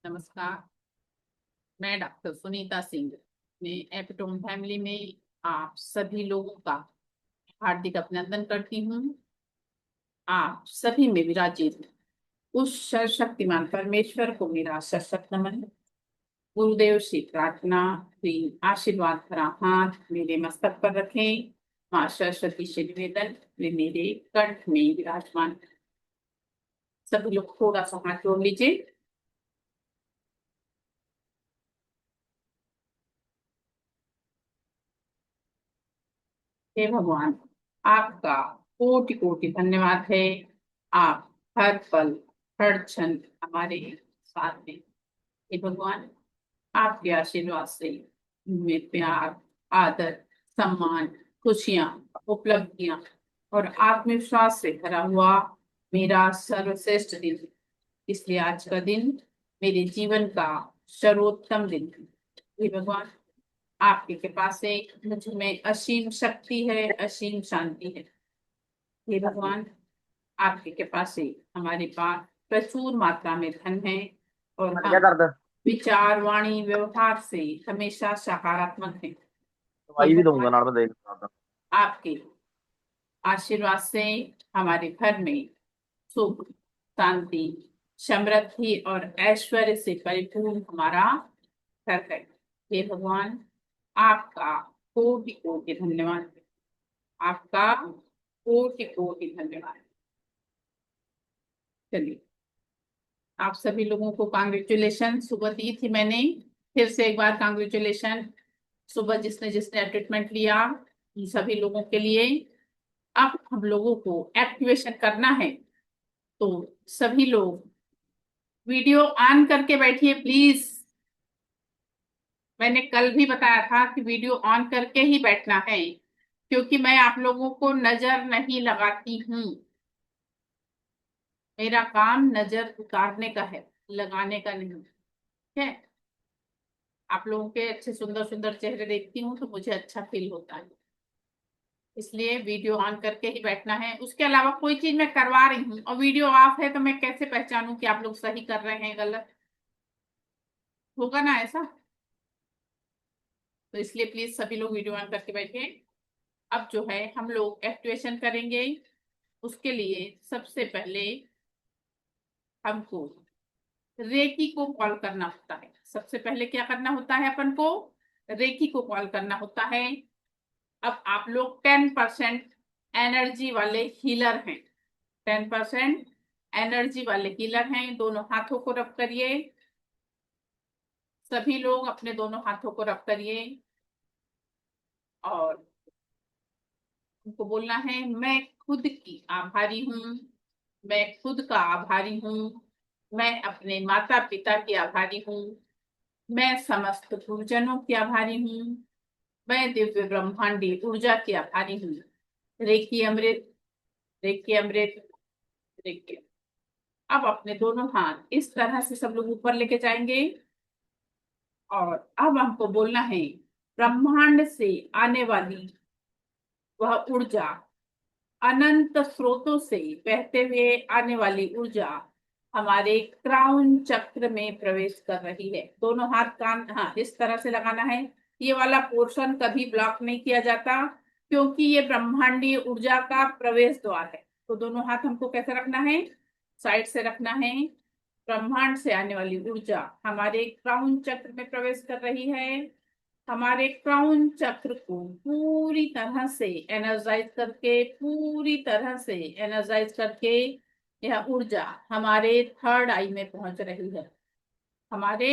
नमस्कार। मैं डॉक्टर सुनीता सिंह। मैं एपिटोम फैमिली में आप सभी लोगों का हार्दिक अभिनंदन करती हूँ। आप सभी में विराजित उस सर्वशक्तिमान परमेश्वर को मेरा सशक्त नमन। गुरुदेव से प्रार्थना हुई आशीर्वाद भरा हाथ मेरे मस्तक पर रखें। माँ सरस्वती से निवेदन वे मेरे कंठ में विराजमान। सभी लोग थोड़ा सा हाथ जोड़ लीजिए। हे भगवान, आपका कोटि कोटि धन्यवाद है। आप हर पल हर क्षण हमारे साथ में। हे भगवान, आपके आशीर्वाद से में प्यार, आदर, सम्मान, खुशियां, उपलब्धियां और आत्मविश्वास से भरा हुआ मेरा सर्वश्रेष्ठ दिन। इसलिए आज का दिन मेरे जीवन का सर्वोत्तम दिन है। हे भगवान, आपकी कृपा से मुझ में असीम शक्ति है, असीम शांति है। हे भगवान, आपकी कृपा से हमारे पास प्रचुर मात्रा में धन है और मत क्या हम दर्द। विचार, वाणी, व्यवहार से हमेशा सकारात्मक हैं। हे दवाई भी दूंगा भगवान, नाड़ में देख रहा था। आपके आशीर्वाद से हमारे घर में सुख, शांति, समृद्धि और ऐश्वर्य से परिपूर्ण हमारा घर है। हे भगवान, आपका कोटि कोटि धन्यवाद। आपका कोटि कोटि धन्यवाद। चलिए, आप सभी लोगों को कांग्रेचुलेशन। सुबह दी थी मैंने, फिर से एक बार कांग्रेचुलेशन। सुबह जिसने जिसने ट्रीटमेंट लिया, उन सभी लोगों के लिए। अब हम लोगों को एक्टिवेशन करना है, तो सभी लोग वीडियो ऑन करके बैठिए प्लीज। मैंने कल भी बताया था कि वीडियो ऑन करके ही बैठना है, क्योंकि मैं आप लोगों को नजर नहीं लगाती हूँ। मेरा काम नजर उतारने का है, लगाने का नहीं। ठीक है? आप लोगों के अच्छे सुंदर सुंदर चेहरे देखती हूँ तो मुझे अच्छा फील होता है। इसलिए वीडियो ऑन करके ही बैठना है। उसके अलावा कोई चीज मैं करवा रही हूँ और वीडियो ऑफ है, तो मैं कैसे पहचानूं कि आप लोग सही कर रहे हैं गलत? होगा ना ऐसा? तो इसलिए प्लीज सभी लोग वीडियो ऑन करके बैठिए। अब जो है हम लोग एक्टिवेशन करेंगे। उसके लिए सबसे पहले हमको रेकी को कॉल करना होता है। सबसे पहले क्या करना होता है? अपन को रेकी को कॉल करना होता है। अब आप लोग 10% एनर्जी वाले हीलर हैं। 10% एनर्जी वाले हीलर हैं। दोनों हाथों को रब करिए। सभी लोग अपने दोनों हाथों को रब करिए और उनको बोलना है, मैं खुद की आभारी हूँ। मैं खुद का आभारी हूँ। मैं अपने माता पिता की आभारी हूँ। मैं समस्त गुरुजनों की आभारी हूँ। मैं दिव्य ब्रह्मांडी ऊर्जा की आभारी हूँ। रेकी अमृत, रेकी अमृत, रेकी। अब अपने दोनों हाथ इस तरह से सब लोग ऊपर लेके जाएंगे और अब हमको बोलना है, ब्रह्मांड से आने वाली वह ऊर्जा, अनंत स्रोतों से बहते हुए आने वाली ऊर्जा हमारे क्राउन चक्र में प्रवेश कर रही है। दोनों हाथ कान, हाँ, इस तरह से लगाना है। ये वाला पोर्शन कभी ब्लॉक नहीं किया जाता, क्योंकि ये ब्रह्मांडीय ऊर्जा का प्रवेश द्वार है। तो दोनों हाथ हमको कैसे रखना है? साइड से रखना है। ब्रह्मांड से आने वाली ऊर्जा हमारे क्राउन चक्र में प्रवेश कर रही है। हमारे क्राउन चक्र को पूरी तरह से एनर्जाइज करके, पूरी तरह से एनर्जाइज करके यह ऊर्जा हमारे थर्ड आई में पहुंच रही है। हमारे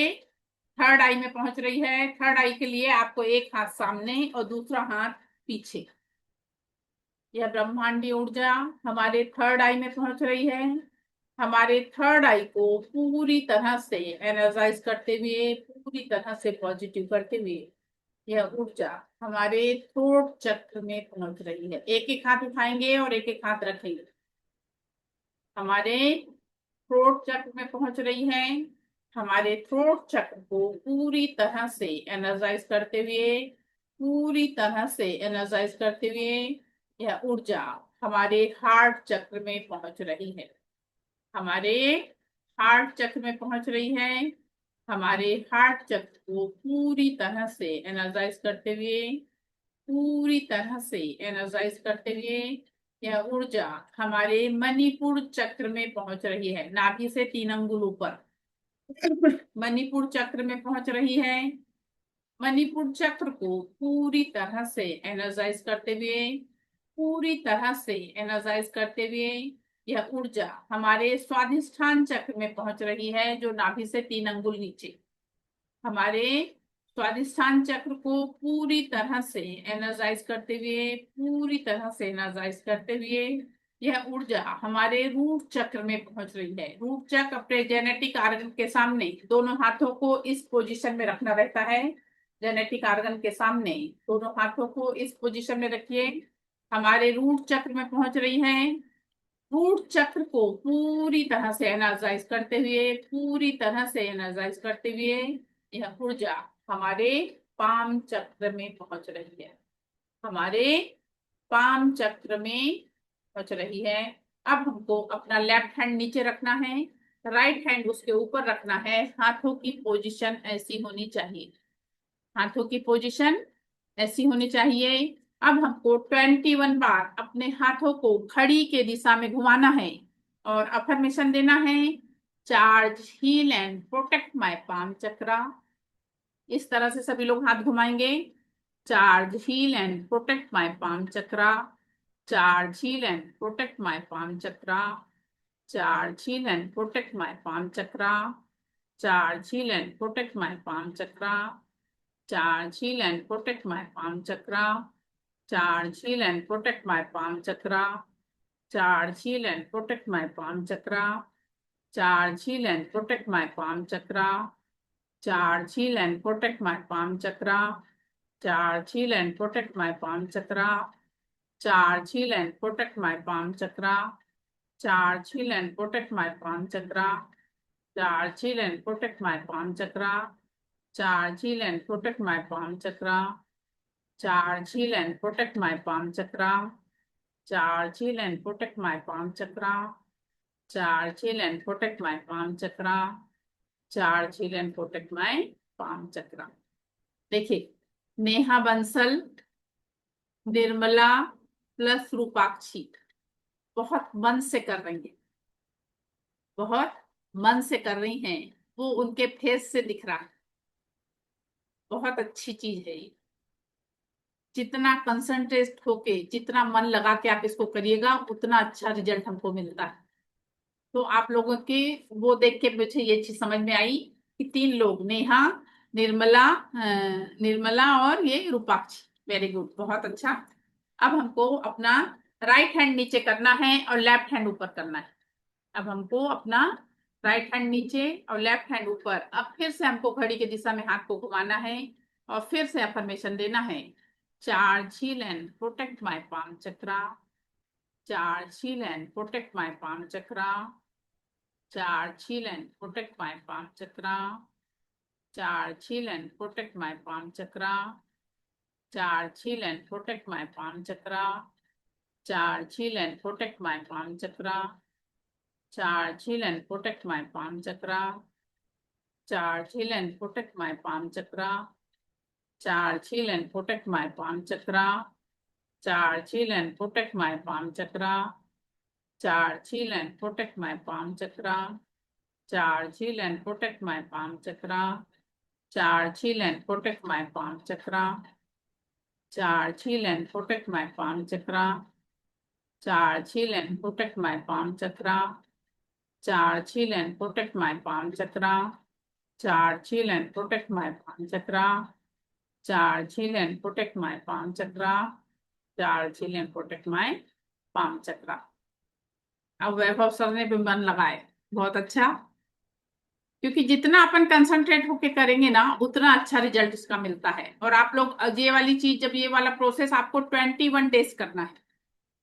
थर्ड आई में पहुंच रही है। थर्ड आई के लिए आपको एक हाथ सामने और दूसरा हाथ पीछे। यह ब्रह्मांडी ऊर्जा हमारे थर्ड आई में पहुंच रही है। हमारे थर्ड आई को पूरी तरह से एनर्जाइज करते हुए, पूरी तरह से पॉजिटिव करते हुए यह ऊर्जा हमारे थ्रोट चक्र में पहुंच रही है। एक एक हाथ उठाएंगे और एक एक हाथ रखेंगे। हमारे थ्रोट चक्र में पहुंच रही है। हमारे थ्रोट चक्र को पूरी तरह से एनर्जाइज करते हुए, पूरी तरह से एनर्जाइज करते हुए यह ऊर्जा हमारे हार्ट चक्र में पहुंच रही है। हमारे हार्ट चक्र में पहुंच रही है। हमारे हार्ट चक्र को पूरी तरह से एनर्जाइज करते हुए, पूरी तरह से एनर्जाइज करते हुए यह ऊर्जा हमारे मणिपुर चक्र में पहुंच रही है। नाभि से 3 अंगुल ऊपर मणिपुर चक्र में पहुंच रही है। मणिपुर चक्र को पूरी तरह से एनर्जाइज करते हुए, पूरी तरह से एनर्जाइज करते हुए यह ऊर्जा हमारे स्वादिष्ठान चक्र में पहुंच रही है, जो नाभि से 3 अंगुल नीचे। हमारे स्वादिष्ठान चक्र को पूरी तरह से एनर्जाइज करते हुए, पूरी तरह से एनर्जाइज करते हुए यह ऊर्जा हमारे रूट चक्र में पहुंच रही है। रूट चक्र अपने जेनेटिक आर्गन के सामने दोनों हाथों को इस पोजीशन में रखना रहता है। जेनेटिक आर्गन के सामने दोनों हाथों को इस पोजीशन में रखिए। हमारे रूट चक्र में पहुंच रही है। रूट चक्र को पूरी तरह से एनर्जाइज करते हुए, पूरी तरह से एनर्जाइज करते हुए यह ऊर्जा हमारे पाम चक्र में पहुंच रही है। हमारे पाम चक्र में पहुंच रही है। अब हमको अपना लेफ्ट हैंड नीचे रखना है, राइट हैंड उसके ऊपर रखना है। हाथों की पोजीशन ऐसी होनी चाहिए, हाथों की पोजीशन ऐसी होनी चाहिए। अब हमको 21 बार अपने हाथों को घड़ी के दिशा में घुमाना है और अफर्मेशन देना है। Charge, heal and protect my palm chakra. इस तरह से सभी लोग हाथ घुमाएंगे। Charge, heal and protect my palm chakra. Charge, heal and protect my palm chakra. Charge, heal and protect my palm chakra. Charge, heal and protect my palm chakra. Charge, heal and protect my palm chakra. Charge, heal and protect my palm chakra. Charge, heal and protect my palm chakra. Charge, heal and protect my palm chakra. Charge, heal and protect my palm chakra. Charge, heal and protect my palm chakra. Charge, heal and protect my palm chakra. Charge, heal and protect my palm chakra. Charge, heal and protect my palm chakra. Charge, heal and protect my palm chakra. Charge, heal and protect my palm chakra. Charge, heal and protect my palm chakra. Charge, heal and protect my palm chakra. Charge, heal and protect my palm chakra. देखिए, Neha Bansal, Nirmala plus Rupakshi बहुत मन से कर रही है, बहुत मन से कर रही हैं। वो उनके फेस से दिख रहा है। बहुत अच्छी चीज है ये। जितना कंसंट्रेट होके, जितना मन लगा के आप इसको करिएगा, उतना अच्छा रिजल्ट हमको मिलता है। तो आप लोगों की वो देख के मुझे ये चीज समझ में आई कि 3 लोग, नेहा, निर्मला, निर्मला और ये रूपाक्षी, वेरी गुड, बहुत अच्छा। अब हमको अपना राइट हैंड नीचे करना है और लेफ्ट हैंड ऊपर करना है। अब हमको अपना राइट हैंड नीचे और लेफ्ट हैंड ऊपर। अब फिर से हमको घड़ी की दिशा में हाथ को घुमाना है और फिर से अफर्मेशन देना है। Charge, heal and protect my palm chakra. Charge, heal and protect my palm chakra. Charge, heal and protect my palm chakra. Charge, heal and protect my palm chakra. Charge, heal and protect my palm chakra. Charge, heal and protect my palm chakra. Charge, heal and protect my palm chakra. Charge, heal and protect my palm chakra. Charge, heal and protect my palm chakra. Charge, heal and protect my palm chakra. Charge, heal and protect my palm chakra. Charge, heal and protect my palm chakra. Charge, heal and protect my palm chakra. Charge, heal and protect my palm chakra. Charge, heal and protect my palm chakra. Charge, heal and protect my palm chakra. Charge, heal and protect my palm chakra. Charge, heal and protect my palm chakra. Charge, heal and protect my palm chakra. अब वैभव sir ने भी मन लगाए, बहुत अच्छा। क्योंकि जितना अपन concentrate होके करेंगे ना, उतना अच्छा रिजल्ट इसका मिलता है। और आप लोग ये वाली चीज, जब ये वाला प्रोसेस आपको 21 डेज करना है,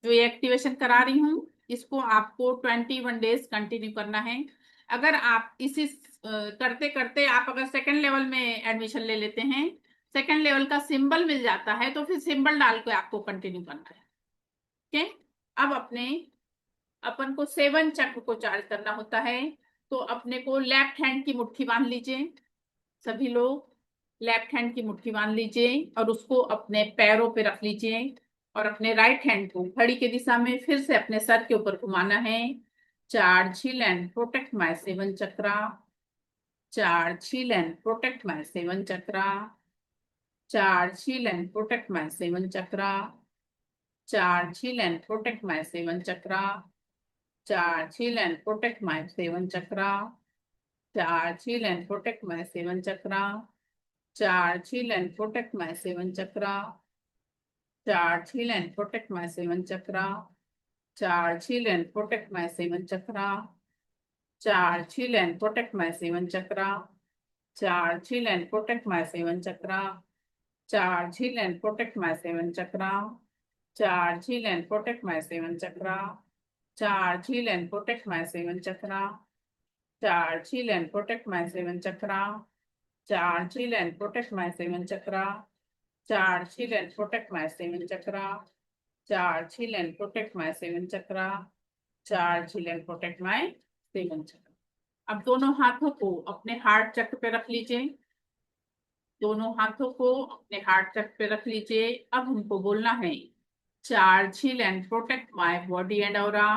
जो ये एक्टिवेशन करा रही हूँ, इसको आपको 21 डेज कंटिन्यू करना है। अगर आप इसी करते करते आप अगर सेकंड लेवल में एडमिशन ले लेते हैं, सेकंड लेवल का सिंबल मिल जाता है, तो फिर सिंबल डाल के आपको कंटिन्यू करना है। ठीक है। अब अपन को 7 चक्र को चार्ज करना होता है। तो अपने को लेफ्ट हैंड की मुट्ठी बांध लीजिए। सभी लोग लेफ्ट हैंड की मुट्ठी बांध लीजिए और उसको अपने पैरों पे रख लीजिए और अपने राइट हैंड को घड़ी की दिशा में फिर से अपने सर के ऊपर घुमाना है। Charge heal and protect my seven chakra, charge heal and protect my seven chakra, charge heal and protect my seven chakra, charge heal and protect my seven chakra, charge heal and protect my seven chakra, charge heal and protect my seven chakra, charge heal and protect my seven chakra, charge heal and protect my seven chakra, charge heal and protect my seven chakra, charge heal and protect my seven chakra, charge heal and protect my seven chakra, charge heal and protect my seven chakra, charge heal and protect my seven chakra, charge heal and protect my seven chakra, charge heal and protect my seven chakra, charge heal and protect my seven chakra, charge heal and protect my seven chakra, charge heal and protect my seven chakra, charge heal and protect my seven chakra. अब दोनों हाथों को अपने heart चक्र पे रख लीजिए, दोनों हाथों को अपने हार्ट चक्र पे रख लीजिए। अब हमको बोलना है charge heal and protect my body and aura,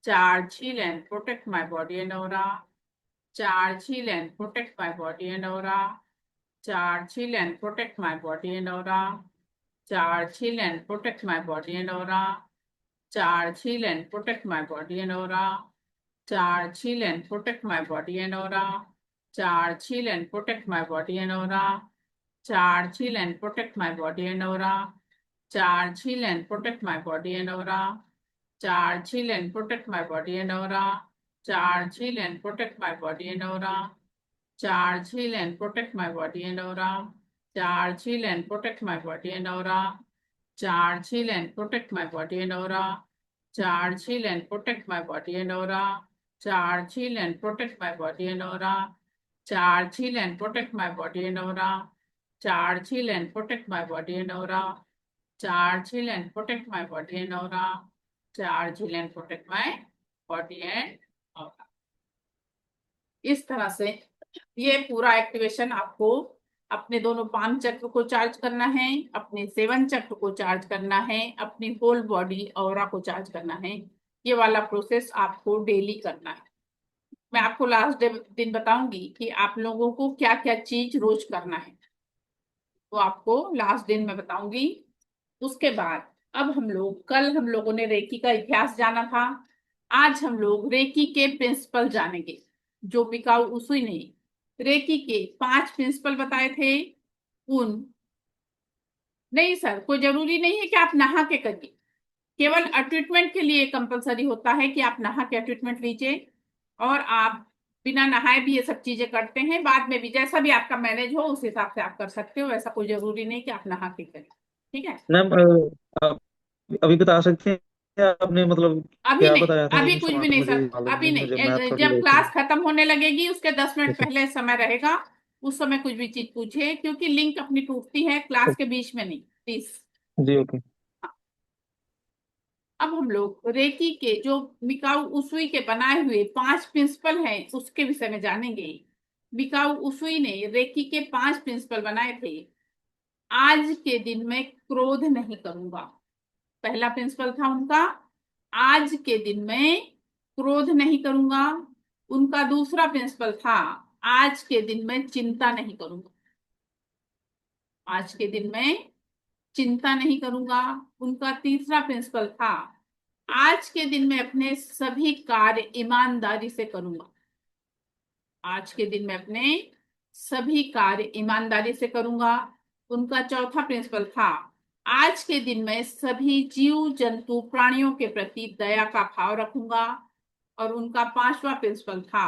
charge heal and protect my body and aura, charge heal and protect my body and aura, charge heal and protect my body and aura, charge heal and protect my body and aura, charge heal and protect my body and aura, charge heal and protect my body and aura, charge heal and protect my body and aura, charge heal and protect my body and aura, charge heal and protect my body and aura, charge heal and protect my body and aura, charge heal and protect my body and aura, charge heal and protect my body and aura, charge heal and protect my body and aura, charge heal and protect my body and aura, charge heal and protect my body and aura, charge heal and protect my body and aura, charge heal and protect my body and aura, charge heal and protect my body and aura, charge heal and protect my body and aura, charge heal and protect my body and aura. इस तरह से ये पूरा activation आपको अपने दोनों palm चक्र को चार्ज करना है, अपने सेवन चक्र को चार्ज करना है, अपनी होल बॉडी ऑरा को चार्ज करना है। ये वाला प्रोसेस आपको डेली करना है। मैं आपको लास्ट दिन बताऊंगी कि आप लोगों को क्या क्या चीज रोज करना है, तो आपको लास्ट दिन में बताऊंगी। उसके बाद अब कल हम लोगों ने रेकी का इतिहास जाना था, आज हम लोग रेकी के प्रिंसिपल जानेंगे। जो मिकाऊ उसूई ने रेकी के 5 प्रिंसिपल बताए थे, उन नहीं सर, कोई जरूरी नहीं है कि आप नहा के करिए, केवल ट्रीटमेंट के लिए कंपलसरी होता है कि आप नहा के ट्रीटमेंट लीजिए, और आप बिना नहाए भी ये सब चीजें करते हैं। बाद में भी जैसा भी आपका मैनेज हो उस हिसाब से आप कर सकते हो, ऐसा कोई जरूरी नहीं कि आप नहा के करें। ठीक है, मैम आप अभी बता सकते हैं आपने मतलब अभी क्या नहीं, बताया था, अभी क्योंकि कुछ भी शुरुआत नहीं मुझे सर, मालूम अभी नहीं, नहीं। मुझे मैथ थोड़ी जब बहुत ही। क्लास खत्म होने लगेगी उसके 10 मिनट ठीक है। पहले समय रहेगा, उस समय कुछ भी चीज पूछे, क्योंकि लिंक अपनी टूटती है क्लास के बीच में नहीं, प्लीज। Ji okay. अब हम लोग रेकी के जो मिकाऊ उसूई के बनाए हुए 5 प्रिंसिपल हैं उसके विषय में जानेंगे। मिकाऊ उसूई ने रेकी के 5 प्रिंसिपल बनाए थे। आज के दिन मैं क्रोध नहीं करूंगा, पहला प्रिंसिपल था उनका, आज के दिन मैं क्रोध नहीं करूंगा। उनका दूसरा प्रिंसिपल था, आज के दिन मैं चिंता नहीं करूंगा, आज के दिन मैं चिंता नहीं करूंगा। उनका तीसरा प्रिंसिपल था, आज के दिन मैं अपने सभी कार्य ईमानदारी से करूंगा, आज के दिन मैं अपने सभी कार्य ईमानदारी से करूंगा। उनका चौथा प्रिंसिपल था, आज के दिन मैं सभी जीव जंतु प्राणियों के प्रति दया का भाव रखूंगा। और उनका पांचवा प्रिंसिपल था,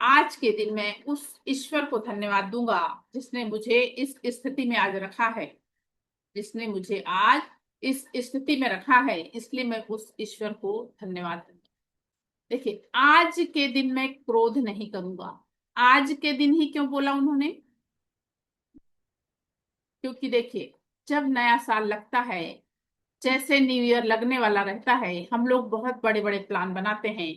आज के दिन मैं उस ईश्वर को धन्यवाद दूंगा जिसने मुझे इस स्थिति में आज रखा है, जिसने मुझे आज इस स्थिति में रखा है, इसलिए मैं उस ईश्वर को धन्यवाद दूंगा। देखिए, आज के दिन मैं क्रोध नहीं करूंगा, आज के दिन ही क्यों बोला उन्होंने? क्योंकि देखिए, जब नया साल लगता है, जैसे न्यू ईयर लगने वाला रहता है, हम लोग बहुत बड़े बड़े प्लान बनाते हैं,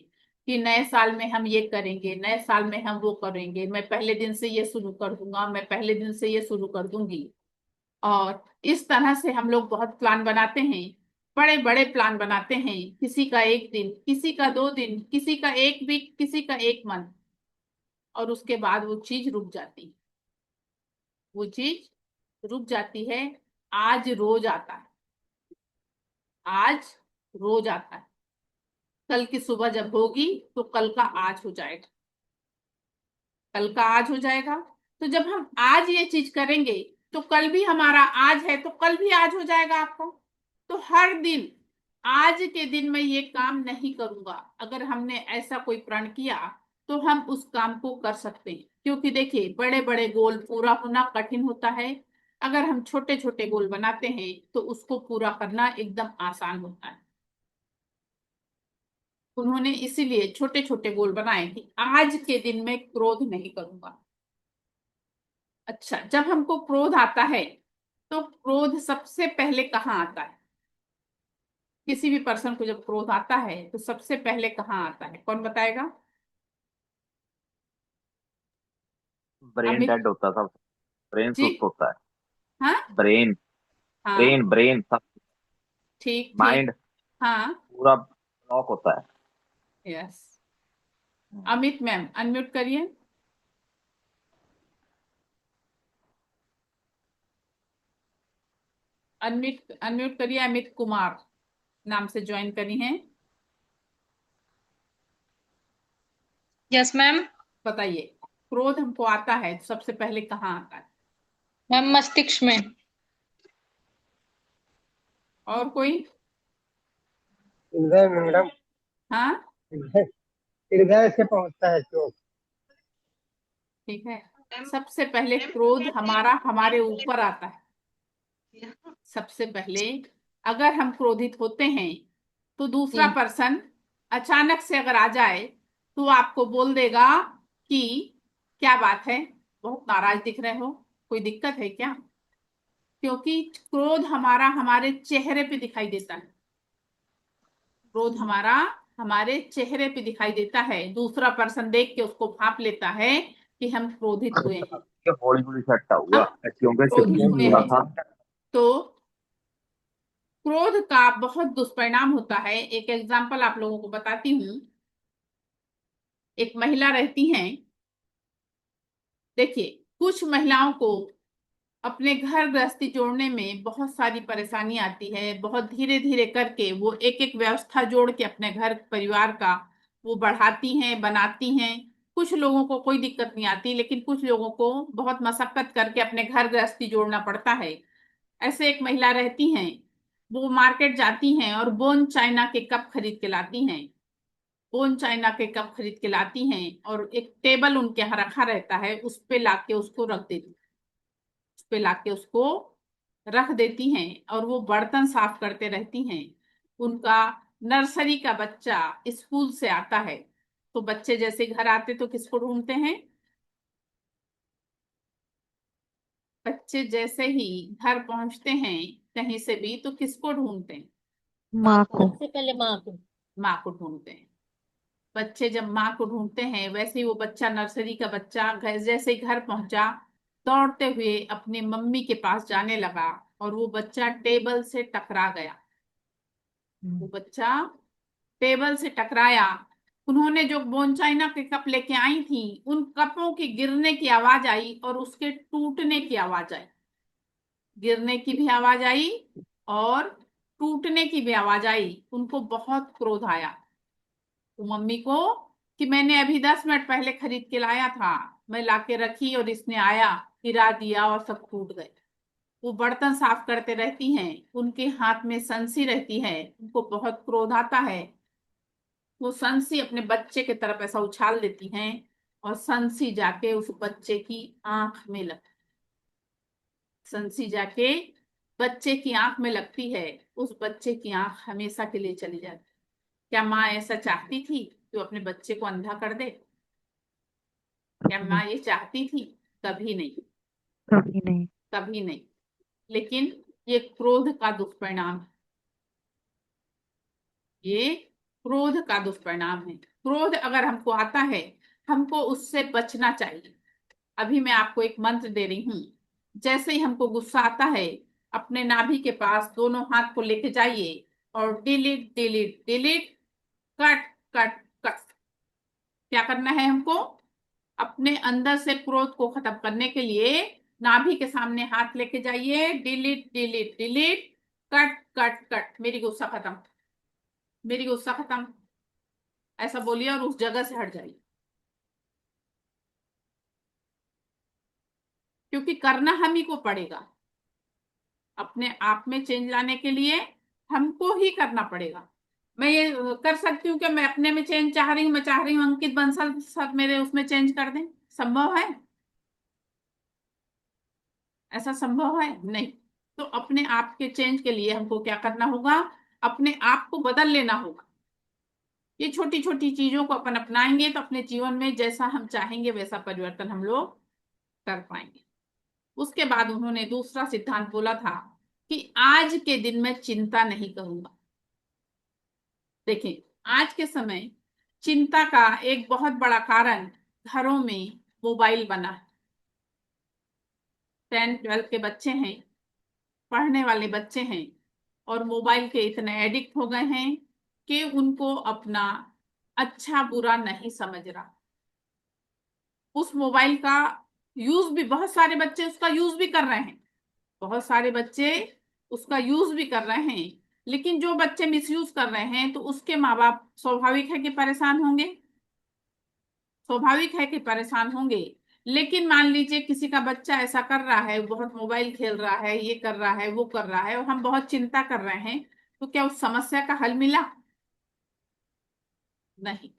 कि नए साल में हम ये करेंगे, नए साल में हम वो करेंगे, मैं पहले दिन से ये शुरू कर दूंगा, मैं पहले दिन से ये शुरू कर दूंगी। और इस तरह से हम लोग बहुत प्लान बनाते हैं, बड़े बड़े प्लान बनाते हैं। किसी का एक दिन, किसी का 2 दिन, किसी का एक वीक, किसी का एक मंथ। और उसके बाद वो चीज रुक जाती है, वो चीज रुक जाती है। आज रोज आता है, आज रोज आता है। कल की सुबह जब होगी तो कल का आज हो जाएगा, कल का आज हो जाएगा। तो जब हम आज ये चीज करेंगे तो कल भी हमारा आज है, तो कल भी आज हो जाएगा आपको। तो हर दिन, आज के दिन मैं ये काम नहीं करूंगा, अगर हमने ऐसा कोई प्रण किया तो हम उस काम को कर सकते हैं। क्योंकि देखिए, बड़े बड़े गोल पूरा होना कठिन होता है, अगर हम छोटे छोटे गोल बनाते हैं तो उसको पूरा करना एकदम आसान होता है। उन्होंने इसीलिए छोटे छोटे गोल बनाए कि आज के दिन में क्रोध नहीं करूंगा। अच्छा, जब हमको क्रोध आता है तो क्रोध सबसे पहले कहाँ आता है? किसी भी पर्सन को जब क्रोध आता है तो सबसे पहले कहाँ आता है, कौन बताएगा? ब्रेन अमित डेड होता था, ब्रेन जी। सुस्त होता है। हाँ ब्रेन, हाँ, ब्रेन ब्रेन सब, ठीक ठीक। माइंड हाँ, पूरा ब्लॉक होता है। यस। अमित मैम अनम्यूट करिए। अनम्यूट अनम्यूट करिए, अमित कुमार नाम से ज्वाइन करी हैं। Yes ma'am. बताइए, क्रोध हमको आता है तो सबसे पहले कहाँ आता है? मैम मस्तिष्क में। और कोई? हृदय में मैडम। हाँ, हृदय, हृदय से पहुंचता है चोट। ठीक है। सबसे पहले क्रोध हमारा हमारे ऊपर आता है। सबसे पहले अगर हम क्रोधित होते हैं तो दूसरा पर्सन अचानक से अगर आ जाए तो आपको बोल देगा कि क्या बात है, बहुत नाराज दिख रहे हो, कोई दिक्कत है क्या? क्योंकि क्रोध हमारा हमारे चेहरे पे दिखाई देता है। क्रोध हमारा हमारे चेहरे पे दिखाई देता है, दूसरा पर्सन देख के उसको भांप लेता है कि हम क्रोधित हुए हैं, ये बॉडी बॉडी सेट हम हुआ, क्योंकि क्रोधित सिर्फ हुए हुआ हैं। था। तो क्रोध का बहुत दुष्परिणाम होता है। एक एग्जाम्पल आप लोगों को बताती हूँ। एक महिला रहती हैं, देखिए, कुछ महिलाओं को अपने घर गृहस्थी जोड़ने में बहुत सारी परेशानी आती है, बहुत धीरे धीरे करके वो एक एक व्यवस्था जोड़ के अपने घर परिवार का वो बढ़ाती हैं, बनाती हैं। कुछ लोगों को कोई दिक्कत नहीं आती, लेकिन कुछ लोगों को बहुत मशक्कत करके अपने घर गृहस्थी जोड़ना पड़ता है। ऐसे एक महिला रहती हैं, वो मार्केट जाती हैं और बोन चाइना के कप खरीद के लाती हैं। बोन चाइना के कप खरीद के लाती हैं और एक टेबल उनके यहाँ रखा रहता है, उस पे लाके उसको रख देती, उस पे लाके उसको रख देती हैं और वो बर्तन साफ करते रहती हैं। उनका नर्सरी का बच्चा स्कूल से आता है, तो बच्चे जैसे घर आते तो किसको ढूंढते हैं? बच्चे जैसे ही घर पहुंचते हैं कहीं से भी तो किसको ढूंढते हैं? माँ को। सबसे पहले माँ को। माँ को ढूंढते हैं। बच्चे जब माँ को ढूंढते हैं, वैसे ही वो बच्चा, नर्सरी का बच्चा, घर जैसे ही घर पहुंचा, दौड़ते हुए अपनी मम्मी के पास जाने लगा और वो बच्चा टेबल से टकरा गया। वो बच्चा टेबल से टकराया। उन्होंने जो बोन चाइना के कप लेके आई थी, उन कपों की गिरने की आवाज आई और उसके टूटने की आवाज आई। गिरने की भी आवाज आई और टूटने की भी आवाज आई। उनको बहुत क्रोध आया, तो मम्मी को, कि मैंने अभी 10 मिनट पहले खरीद के लाया था, मैं लाके रखी और इसने आया, गिरा दिया और सब टूट गए। वो बर्तन साफ करते रहती हैं, उनके हाथ में संसी रहती है, उनको बहुत क्रोध आता है। वो संसी अपने बच्चे की तरफ ऐसा उछाल देती हैं और संसी जाके उस बच्चे की आंख में लगती, संसी जाके बच्चे की आंख में लगती है। उस बच्चे की आंख हमेशा के लिए चली जाती। क्या माँ ऐसा चाहती थी कि वो अपने बच्चे को अंधा कर दे? क्या माँ ये चाहती थी? कभी नहीं, कभी नहीं। कभी नहीं। लेकिन ये क्रोध का दुष्परिणाम है, ये क्रोध का दुष्परिणाम है। क्रोध अगर हमको आता है, हमको उससे बचना चाहिए। अभी मैं आपको एक मंत्र दे रही हूँ। जैसे ही हमको गुस्सा आता है, अपने नाभि के पास दोनों हाथ को लेके जाइए और delete delete delete, cut cut cut. क्या करना है हमको? अपने अंदर से क्रोध को खत्म करने के लिए नाभि के सामने हाथ लेके जाइए, delete delete delete, cut cut cut. मेरी गुस्सा खत्म, मेरी गुस्सा खत्म, ऐसा बोलिए और उस जगह से हट जाइए। क्योंकि करना हम ही को पड़ेगा। अपने आप में चेंज लाने के लिए हमको ही करना पड़ेगा। मैं ये कर सकती हूँ कि मैं अपने में चेंज चाह रही हूँ, मैं चाह रही हूँ अंकित बंसल सब मेरे उसमें चेंज कर दें? संभव है? ऐसा संभव है? नहीं। तो अपने आप के चेंज के लिए हमको क्या करना होगा? अपने आप को बदल लेना होगा। ये छोटी छोटी चीजों को अपन अपनाएंगे तो अपने जीवन में जैसा हम चाहेंगे वैसा परिवर्तन हम लोग कर पाएंगे। उसके बाद उन्होंने दूसरा सिद्धांत बोला था कि आज के दिन मैं चिंता नहीं करूंगा। देखिए, आज के समय चिंता का एक बहुत बड़ा कारण घरों में मोबाइल बना है। 10-12 के बच्चे हैं, पढ़ने वाले बच्चे हैं, और मोबाइल के इतने एडिक्ट हो गए हैं कि उनको अपना अच्छा बुरा नहीं समझ रहा। उस मोबाइल का यूज भी बहुत सारे बच्चे उसका यूज भी कर रहे हैं, बहुत सारे बच्चे उसका यूज भी कर रहे हैं। लेकिन जो बच्चे मिसयूज कर रहे हैं तो उसके माँ बाप स्वाभाविक है कि परेशान होंगे, स्वाभाविक है कि परेशान होंगे। लेकिन मान लीजिए किसी का बच्चा ऐसा कर रहा है, बहुत मोबाइल खेल रहा है, ये कर रहा है, वो कर रहा है, और हम बहुत चिंता कर रहे हैं, तो क्या उस समस्या का हल मिला? नहीं।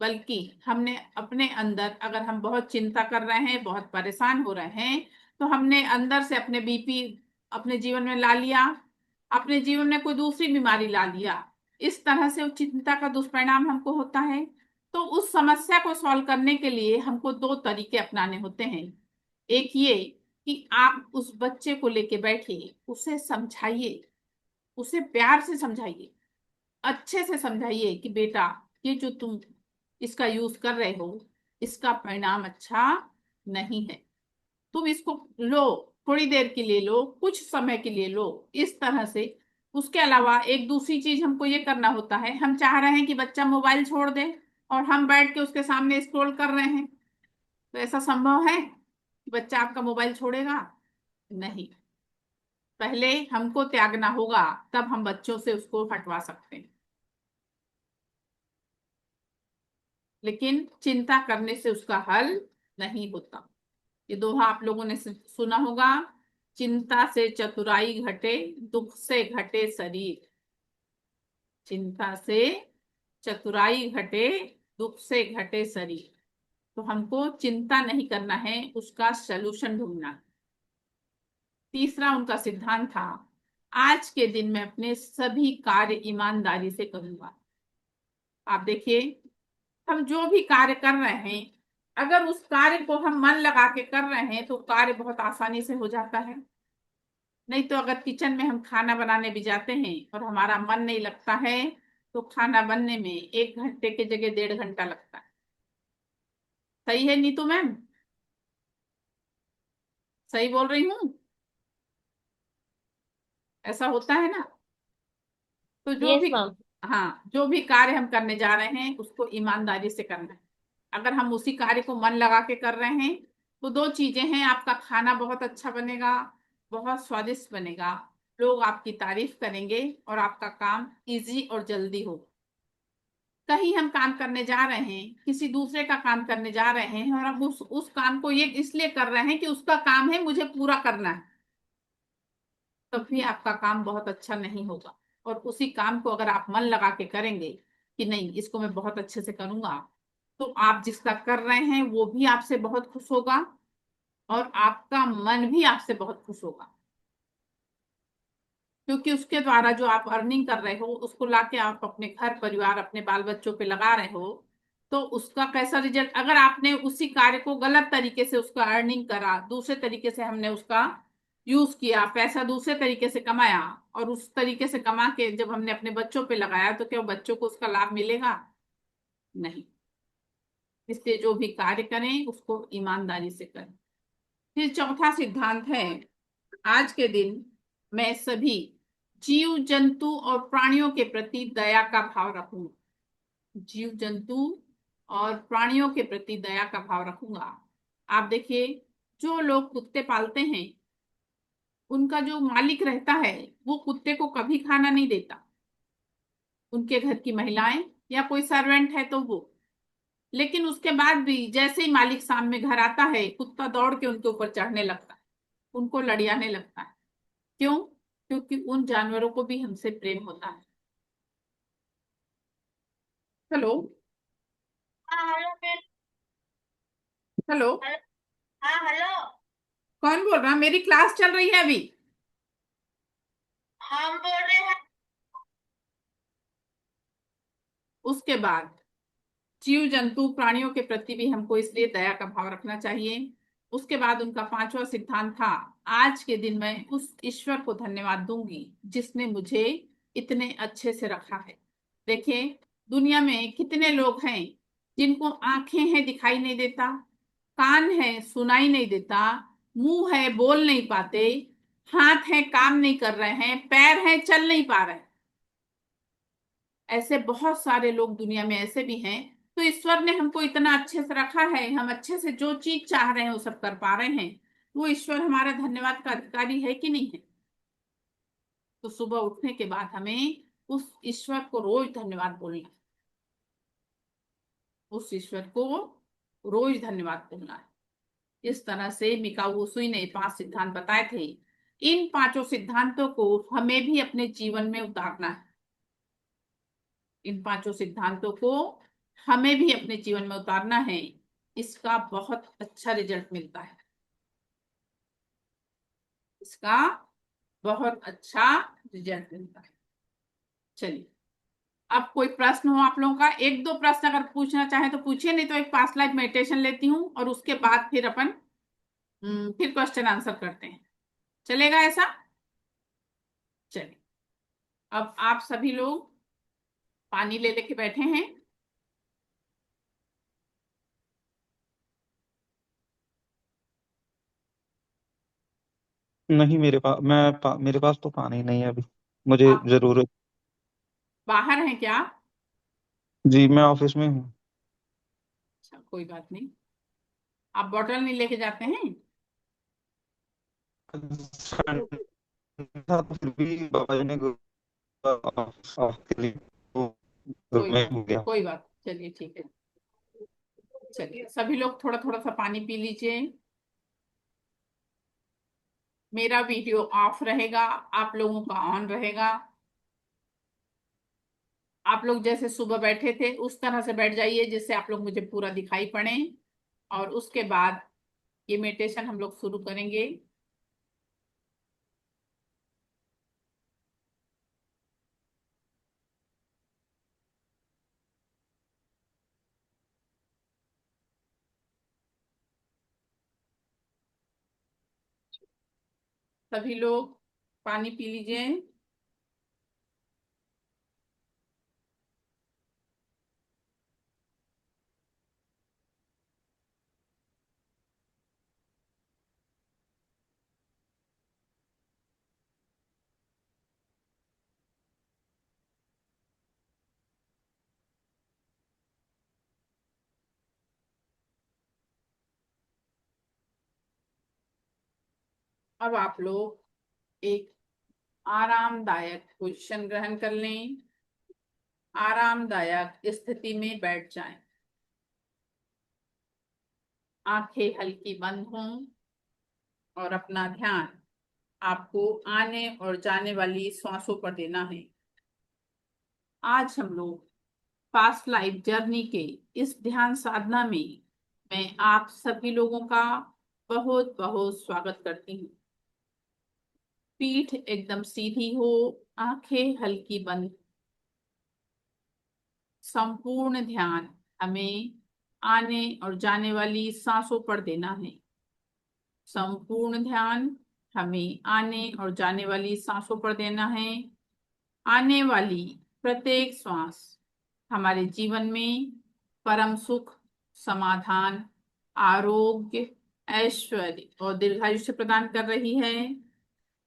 बल्कि हमने अपने अंदर, अगर हम बहुत चिंता कर रहे हैं, बहुत परेशान हो रहे हैं, तो हमने अंदर से अपने बीपी अपने जीवन में ला लिया, अपने जीवन में कोई दूसरी बीमारी ला लिया। इस तरह से उस चिंता का दुष्परिणाम हमको होता है। तो उस समस्या को सॉल्व करने के लिए हमको दो तरीके अपनाने होते हैं। एक ये कि आप उस बच्चे को लेके बैठिए, उसे समझाइए, उसे प्यार से समझाइए, अच्छे से समझाइए कि बेटा, ये जो तुम इसका यूज कर रहे हो, इसका परिणाम अच्छा नहीं है। तुम इसको लो, थोड़ी देर के लिए लो, कुछ समय के लिए लो, इस तरह से। उसके अलावा एक दूसरी चीज हमको ये करना होता है, हम चाह रहे हैं कि बच्चा मोबाइल छोड़ दे और हम बैठ के उसके सामने स्क्रॉल कर रहे हैं। तो ऐसा संभव है कि बच्चा आपका मोबाइल छोड़ेगा? नहीं। पहले हमको त्यागना होगा, तब हम बच्चों से उसको हटवा सकते हैं। लेकिन चिंता करने से उसका हल नहीं होता। ये दोहा आप लोगों ने सुना होगा, चिंता से चतुराई घटे, दुख से घटे शरीर। चिंता से चतुराई घटे, दुख से घटे शरीर। तो हमको चिंता नहीं करना है, उसका सलूशन ढूंढना है। तीसरा उनका सिद्धांत था, आज के दिन मैं अपने सभी कार्य ईमानदारी से करूंगा। आप देखिए, हम जो भी कार्य कर रहे हैं, अगर उस कार्य को हम मन लगा के कर रहे हैं तो कार्य बहुत आसानी से हो जाता है। नहीं तो अगर किचन में हम खाना बनाने भी जाते हैं और हमारा मन नहीं लगता है, तो खाना बनने में 1 घंटे की जगह 1.5 घंटा लगता है। सही है नीतू मैम? सही बोल रही हूँ? ऐसा होता है ना? तो जो यस भी, मैम। हाँ, जो भी कार्य हम करने जा रहे हैं उसको ईमानदारी से करना है। अगर हम उसी कार्य को मन लगा के कर रहे हैं तो दो चीजें हैं, आपका खाना बहुत अच्छा बनेगा, बहुत स्वादिष्ट बनेगा, लोग आपकी तारीफ करेंगे और आपका काम इजी और जल्दी हो। कहीं हम काम करने जा रहे हैं, किसी दूसरे का काम करने जा रहे हैं, और हम उस काम को ये इसलिए कर रहे हैं कि उसका काम है, मुझे पूरा करना है, तब भी आपका काम बहुत अच्छा नहीं होगा। और उसी काम को अगर आप मन लगा के करेंगे कि नहीं, इसको मैं बहुत अच्छे से करूंगा, तो आप जिसका कर रहे हैं वो भी आपसे बहुत खुश होगा और आपका मन भी आपसे बहुत खुश होगा। क्योंकि उसके द्वारा जो आप अर्निंग कर रहे हो उसको लाके आप अपने घर परिवार, अपने बाल बच्चों पे लगा रहे हो, तो उसका कैसा रिजल्ट, अगर आपने उसी कार्य को गलत तरीके से उसका अर्निंग करा, दूसरे तरीके से हमने उसका यूज किया, पैसा दूसरे तरीके से कमाया, और उस तरीके से कमा के जब हमने अपने बच्चों पे लगाया, तो क्या बच्चों को उसका लाभ मिलेगा? नहीं। इसलिए जो भी कार्य करें उसको ईमानदारी से करें। फिर चौथा सिद्धांत है, आज के दिन मैं सभी जीव जंतु और प्राणियों के प्रति दया का भाव रखूंगा। जीव जंतु और प्राणियों के प्रति दया का भाव रखूंगा। आप देखिए, जो लोग कुत्ते पालते हैं, उनका जो मालिक रहता है वो कुत्ते को कभी खाना नहीं देता। उनके घर की महिलाएं या कोई सर्वेंट है तो वो, लेकिन उसके बाद भी जैसे ही मालिक सामने घर आता है, कुत्ता दौड़ के उनके ऊपर चढ़ने लगता है, उनको लड़ियाने लगता है। क्यों? क्योंकि उन जानवरों को भी हमसे प्रेम होता है। हेलो। हाँ हेलो फिर। हेलो। हाँ हेलो। कौन बोल रहा? मेरी क्लास चल रही है अभी। हम बोल रहे हैं। उसके बाद जीव जंतु प्राणियों के प्रति भी हमको इसलिए दया का भाव रखना चाहिए। उसके बाद उनका पांचवा सिद्धांत था, आज के दिन मैं उस ईश्वर को धन्यवाद दूंगी जिसने मुझे इतने अच्छे से रखा है। देखिए, दुनिया में कितने लोग हैं जिनको आंखें हैं दिखाई नहीं देता, कान है सुनाई नहीं देता, मुंह है बोल नहीं पाते, हाथ है काम नहीं कर रहे हैं, पैर है चल नहीं पा रहे हैं। ऐसे बहुत सारे लोग दुनिया में ऐसे भी हैं। तो ईश्वर ने हमको इतना अच्छे से रखा है, हम अच्छे से जो चीज चाह रहे हैं वो सब कर पा रहे हैं। वो ईश्वर हमारा धन्यवाद का अधिकारी है कि नहीं है? तो सुबह उठने के बाद हमें उस ईश्वर को रोज धन्यवाद बोलना है। उस ईश्वर को रोज धन्यवाद बोलना है। इस तरह से मिकाऊ उसुई ने 5 सिद्धांत बताए थे। इन पांचों सिद्धांतों को हमें भी अपने जीवन में उतारना है। इन पांचों सिद्धांतों को हमें भी अपने जीवन में उतारना है। इसका बहुत अच्छा रिजल्ट मिलता है। इसका बहुत अच्छा रिजल्ट मिलता है। चलिए, अब कोई प्रश्न हो आप लोगों का? एक दो प्रश्न अगर पूछना चाहे तो पूछिए, नहीं तो एक पास्ट लाइफ मेडिटेशन लेती हूँ और उसके बाद फिर अपन फिर क्वेश्चन आंसर करते हैं। चलेगा ऐसा? चलिए, अब आप सभी लोग पानी ले लेके बैठे हैं। नहीं, मेरे पास तो पानी नहीं है अभी। मुझे आप जरूरत। बाहर हैं क्या? जी, मैं ऑफिस में हूँ। अच्छा, कोई बात नहीं। आप बोतल नहीं लेके जाते हैं? था तो फिर भी बाबा जी ने ऑफ के लिए तो मैं हो गया। कोई बात, चलिए ठीक है। चलिए, सभी लोग थोड़ा थोड़ा सा पानी पी लीजिए। मेरा वीडियो ऑफ रहेगा, आप लोगों का ऑन रहेगा। आप लोग जैसे सुबह बैठे थे उस तरह से बैठ जाइए जिससे आप लोग मुझे पूरा दिखाई पड़े। और उसके बाद ये मेडिटेशन हम लोग शुरू करेंगे। सभी लोग पानी पी लीजिए। अब आप लोग एक आरामदायक पोजीशन ग्रहण कर लें। आरामदायक स्थिति में बैठ जाएं। आंखें हल्की बंद हों और अपना ध्यान आपको आने और जाने वाली श्वासों पर देना है। आज हम लोग पास्ट लाइफ जर्नी के इस ध्यान साधना में मैं आप सभी लोगों का बहुत बहुत स्वागत करती हूँ। पीठ एकदम सीधी हो, आंखें हल्की बंद। संपूर्ण ध्यान हमें आने और जाने वाली सांसों पर देना है। संपूर्ण ध्यान हमें आने और जाने वाली सांसों पर देना है। आने वाली प्रत्येक श्वास हमारे जीवन में परम सुख, समाधान, आरोग्य, ऐश्वर्य और दीर्घायुष्य प्रदान कर रही है।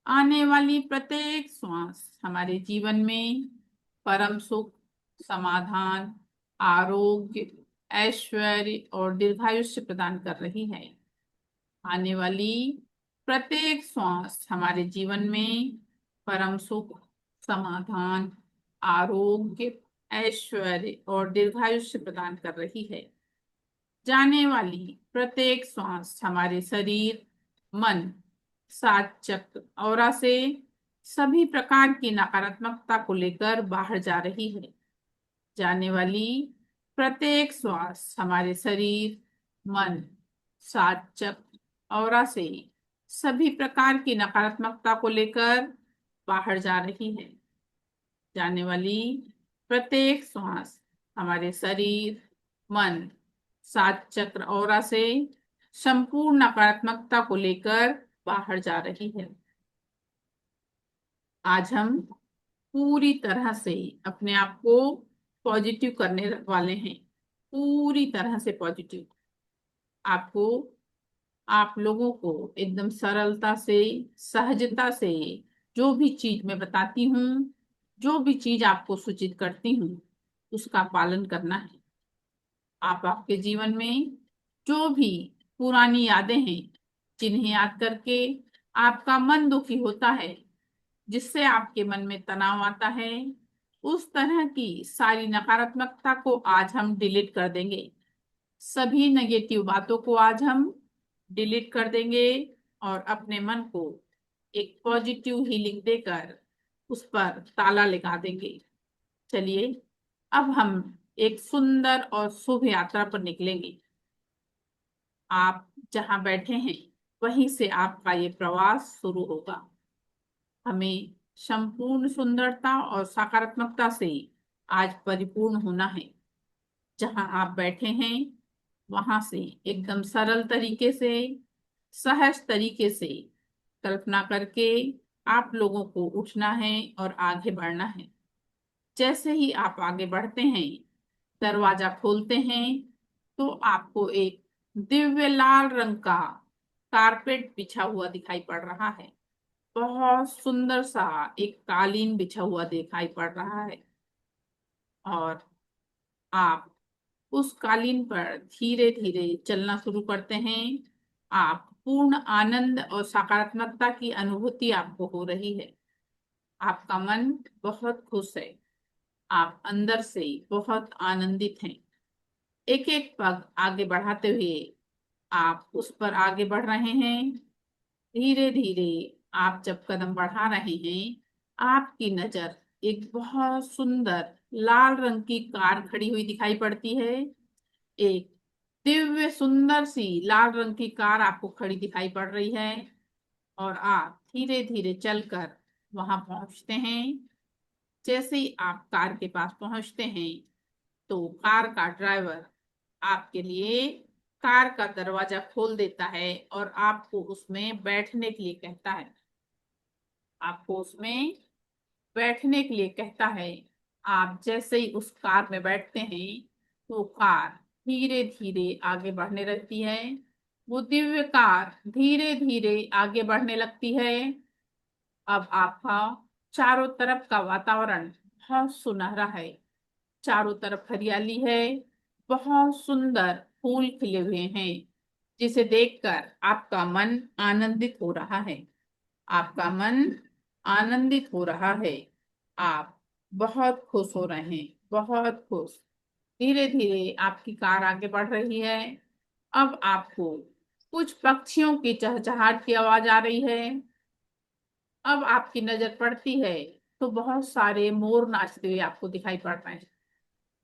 आने वाली प्रत्येक श्वास हमारे जीवन में परम सुख, समाधान, आरोग्य, ऐश्वर्य और दीर्घायुष्य प्रदान कर रही है। आने वाली प्रत्येक श्वास हमारे जीवन में परम सुख, समाधान, आरोग्य, ऐश्वर्य और दीर्घायुष्य प्रदान कर रही है। जाने वाली प्रत्येक श्वास हमारे शरीर, मन, सात चक्र, ऑरा से सभी प्रकार की नकारात्मकता को लेकर बाहर जा रही है। जाने वाली प्रत्येक श्वास हमारे शरीर, मन, सात चक्र, ऑरा से सभी प्रकार की नकारात्मकता को लेकर बाहर जा रही है। जाने वाली प्रत्येक श्वास हमारे शरीर, मन, सात चक्र, ऑरा से संपूर्ण नकारात्मकता को लेकर बाहर जा रही है। आज हम पूरी तरह से अपने आप को पॉजिटिव करने वाले हैं, पूरी तरह से पॉजिटिव। आपको, आप लोगों को एकदम सरलता से, सहजता से जो भी चीज मैं बताती हूँ, जो भी चीज आपको सूचित करती हूँ, उसका पालन करना है। आप आपके जीवन में जो भी पुरानी यादें हैं, जिन्हें याद करके आपका मन दुखी होता है, जिससे आपके मन में तनाव आता है, उस तरह की सारी नकारात्मकता को आज हम डिलीट कर देंगे। सभी नेगेटिव बातों को आज हम डिलीट कर देंगे और अपने मन को एक पॉजिटिव हीलिंग देकर उस पर ताला लगा देंगे। चलिए अब हम एक सुंदर और शुभ यात्रा पर निकलेंगे। आप जहां बैठे हैं वहीं से आपका ये प्रवास शुरू होगा। हमें संपूर्ण सुंदरता और सकारात्मकता से आज परिपूर्ण होना है। जहां आप बैठे हैं वहां से एकदम सरल तरीके से, सहज तरीके से कल्पना करके आप लोगों को उठना है और आगे बढ़ना है। जैसे ही आप आगे बढ़ते हैं, दरवाजा खोलते हैं, तो आपको एक दिव्य लाल रंग का कारपेट बिछा हुआ दिखाई पड़ रहा है। बहुत सुंदर सा एक कालीन बिछा हुआ दिखाई पड़ रहा है और आप उस कालीन पर धीरे धीरे चलना शुरू करते हैं। आप पूर्ण आनंद और सकारात्मकता की अनुभूति आपको हो रही है। आपका मन बहुत खुश है, आप अंदर से बहुत आनंदित हैं। एक एक पग आगे बढ़ाते हुए आप उस पर आगे बढ़ रहे हैं। धीरे धीरे आप जब कदम बढ़ा रहे हैं, आपकी नजर एक बहुत सुंदर लाल रंग की कार खड़ी हुई दिखाई पड़ती है। एक दिव्य सुंदर सी लाल रंग की कार आपको खड़ी दिखाई पड़ रही है और आप धीरे धीरे चलकर वहां पहुंचते हैं। जैसे ही आप कार के पास पहुंचते हैं, तो कार का ड्राइवर आपके लिए कार का दरवाजा खोल देता है और आपको उसमें बैठने के लिए कहता है। आपको उसमें बैठने के लिए कहता है। आप जैसे ही उस कार में बैठते हैं, तो कार धीरे धीरे आगे बढ़ने लगती है। वो दिव्य कार धीरे धीरे आगे बढ़ने लगती है। अब आपका चारों तरफ का वातावरण बहुत सुनहरा है। चारों तरफ हरियाली है, बहुत सुंदर फूल खिले हुए हैं, जिसे देखकर आपका मन आनंदित हो रहा है। आपका मन आनंदित हो रहा है। आप बहुत खुश हो रहे हैं, बहुत खुश। धीरे धीरे आपकी कार आगे बढ़ रही है। अब आपको कुछ पक्षियों की चहचहाट की आवाज आ रही है। अब आपकी नजर पड़ती है तो बहुत सारे मोर नाचते हुए आपको दिखाई पड़ रहे हैं।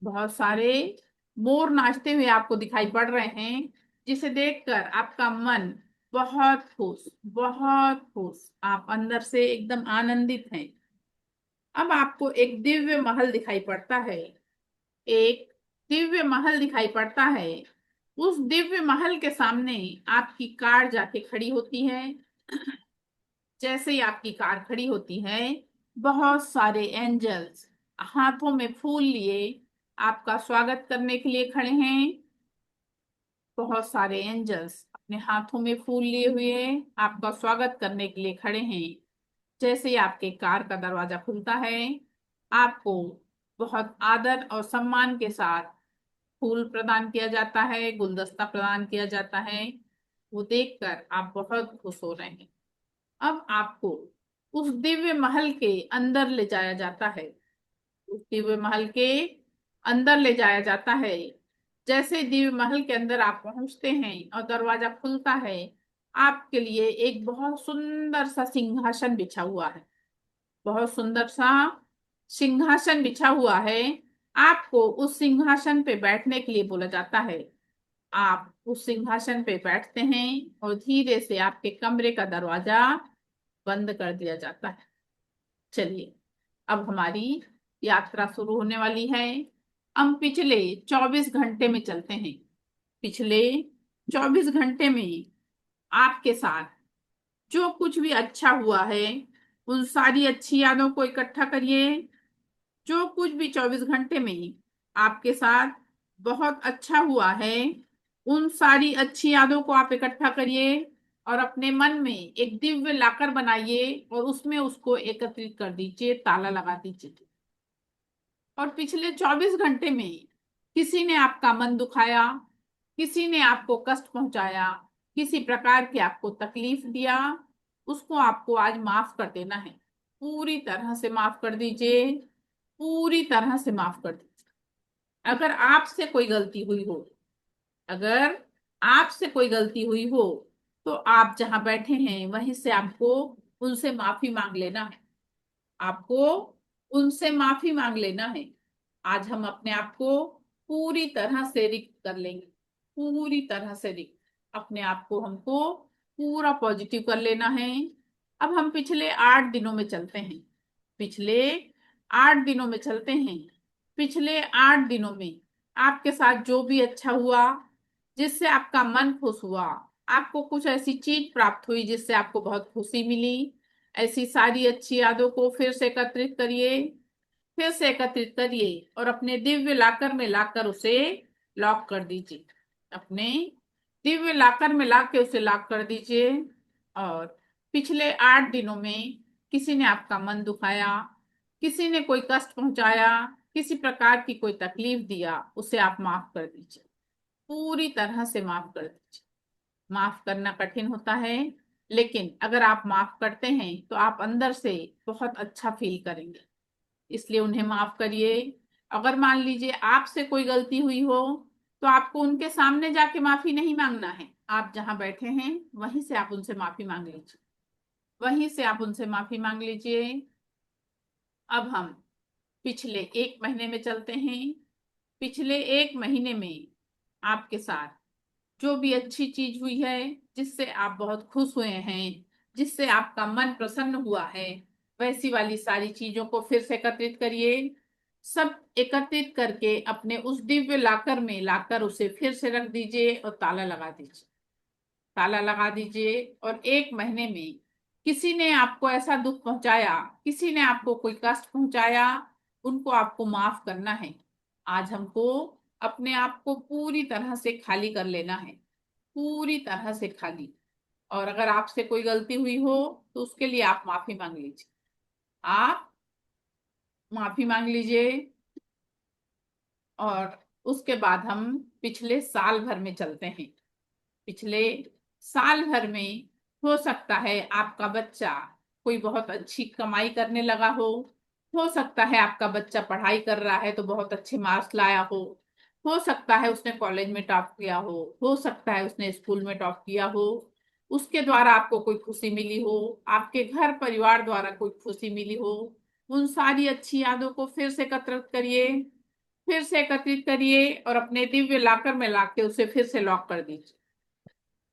बहुत सारे मोर नाचते हुए आपको दिखाई पड़ रहे हैं, जिसे देखकर आपका मन बहुत खुश, बहुत खुश, आप अंदर से एकदम आनंदित हैं। अब आपको एक दिव्य महल दिखाई पड़ता है। एक दिव्य महल दिखाई पड़ता है। उस दिव्य महल के सामने आपकी कार जाके खड़ी होती है। जैसे ही आपकी कार खड़ी होती है, बहुत सारे एंजल्स हाथों में फूल लिए आपका स्वागत करने के लिए खड़े हैं। बहुत सारे एंजल्स अपने हाथों में फूल लिए हुए आपका स्वागत करने के लिए खड़े हैं। जैसे ही आपके कार का दरवाजा खुलता है, आपको बहुत आदर और सम्मान के साथ फूल प्रदान किया जाता है, गुलदस्ता प्रदान किया जाता है। वो देखकर आप बहुत खुश हो रहे हैं। अब आपको उस दिव्य महल के अंदर ले जाया जाता है। उस दिव्य महल के अंदर ले जाया जाता है। जैसे दिव्य महल के अंदर आप पहुंचते हैं और दरवाजा खुलता है, आपके लिए एक बहुत सुंदर सा सिंहासन बिछा हुआ है। बहुत सुंदर सा सिंहासन बिछा हुआ है। आपको उस सिंहासन पे बैठने के लिए बोला जाता है। आप उस सिंहासन पे बैठते हैं और धीरे से आपके कमरे का दरवाजा बंद कर दिया जाता है। चलिए, अब हमारी यात्रा शुरू होने वाली है। हम पिछले 24 घंटे में चलते हैं। पिछले 24 घंटे में आपके साथ जो कुछ भी अच्छा हुआ है, उन सारी अच्छी यादों को इकट्ठा करिए। जो कुछ भी 24 घंटे में आपके साथ बहुत अच्छा हुआ है, उन सारी अच्छी यादों को आप इकट्ठा करिए और अपने मन में एक दिव्य लाकर बनाइए और उसमें उसको एकत्रित कर दीजिए, ताला लगा दीजिए। और पिछले 24 घंटे में किसी ने आपका मन दुखाया, किसी ने आपको कष्ट पहुंचाया, किसी प्रकार की आपको तकलीफ दिया, उसको आपको आज माफ कर देना है। पूरी तरह से माफ कर दीजिए, पूरी तरह से माफ कर दीजिए। अगर आपसे कोई गलती हुई हो, अगर आपसे कोई गलती हुई हो, तो आप जहां बैठे हैं वहीं से आपको उनसे माफी मांग लेना है। आपको उनसे माफी मांग लेना है। आज हम अपने आप को पूरी तरह से रिक्त कर लेंगे, पूरी तरह से रिक्त। अपने आप को हमको पूरा पॉजिटिव कर लेना है। अब हम पिछले 8 दिनों में चलते हैं। पिछले 8 दिनों में चलते हैं। पिछले 8 दिनों में आपके साथ जो भी अच्छा हुआ, जिससे आपका मन खुश हुआ, आपको कुछ ऐसी चीज प्राप्त हुई जिससे आपको बहुत खुशी मिली, ऐसी सारी अच्छी यादों को फिर से एकत्रित करिए। फिर से एकत्रित करिए और अपने दिव्य लाकर में लाकर उसे लॉक कर दीजिए। अपने दिव्य लाकर में लाकर उसे लॉक कर दीजिए। और पिछले 8 दिनों में किसी ने आपका मन दुखाया, किसी ने कोई कष्ट पहुंचाया, किसी प्रकार की कोई तकलीफ दिया, उसे आप माफ कर दीजिए। पूरी तरह से माफ कर दीजिए। माफ करना कठिन होता है, लेकिन अगर आप माफ करते हैं तो आप अंदर से बहुत अच्छा फील करेंगे। इसलिए उन्हें माफ करिए। अगर मान लीजिए आपसे कोई गलती हुई हो, तो आपको उनके सामने जाके माफी नहीं मांगना है। आप जहां बैठे हैं वहीं से आप उनसे माफी मांग लीजिए। वहीं से आप उनसे माफी मांग लीजिए। अब हम पिछले 1 महीने में चलते हैं। पिछले 1 महीने में आपके साथ जो भी अच्छी चीज हुई है, जिससे आप बहुत खुश हुए हैं, जिससे आपका मन प्रसन्न हुआ है, वैसी वाली सारी चीजों को फिर से एकत्रित करिए। सब एकत्रित करके अपने उस दिव्य लाकर में लाकर उसे फिर से रख दीजिए और ताला लगा दीजिए। ताला लगा दीजिए। और 1 महीने में किसी ने आपको ऐसा दुख पहुंचाया, किसी ने आपको कोई कष्ट पहुंचाया, उनको आपको माफ करना है। आज हमको अपने आप को पूरी तरह से खाली कर लेना है, पूरी तरह से खाली। और अगर आपसे कोई गलती हुई हो तो उसके लिए आप माफी मांग लीजिए। आप माफी मांग लीजिए। और उसके बाद हम पिछले साल भर में चलते हैं। पिछले साल भर में हो सकता है आपका बच्चा कोई बहुत अच्छी कमाई करने लगा हो सकता है आपका बच्चा पढ़ाई कर रहा है तो बहुत अच्छे मार्क्स लाया हो सकता है उसने कॉलेज में टॉप किया हो सकता है उसने स्कूल में टॉप किया हो। उसके द्वारा आपको कोई खुशी मिली हो, आपके घर परिवार द्वारा कोई खुशी मिली हो। उन सारी अच्छी यादों को फिर से एकत्रित करिए, फिर से एकत्रित करिए और अपने दिव्य लाकर में लाके उसे फिर से लॉक कर दीजिए।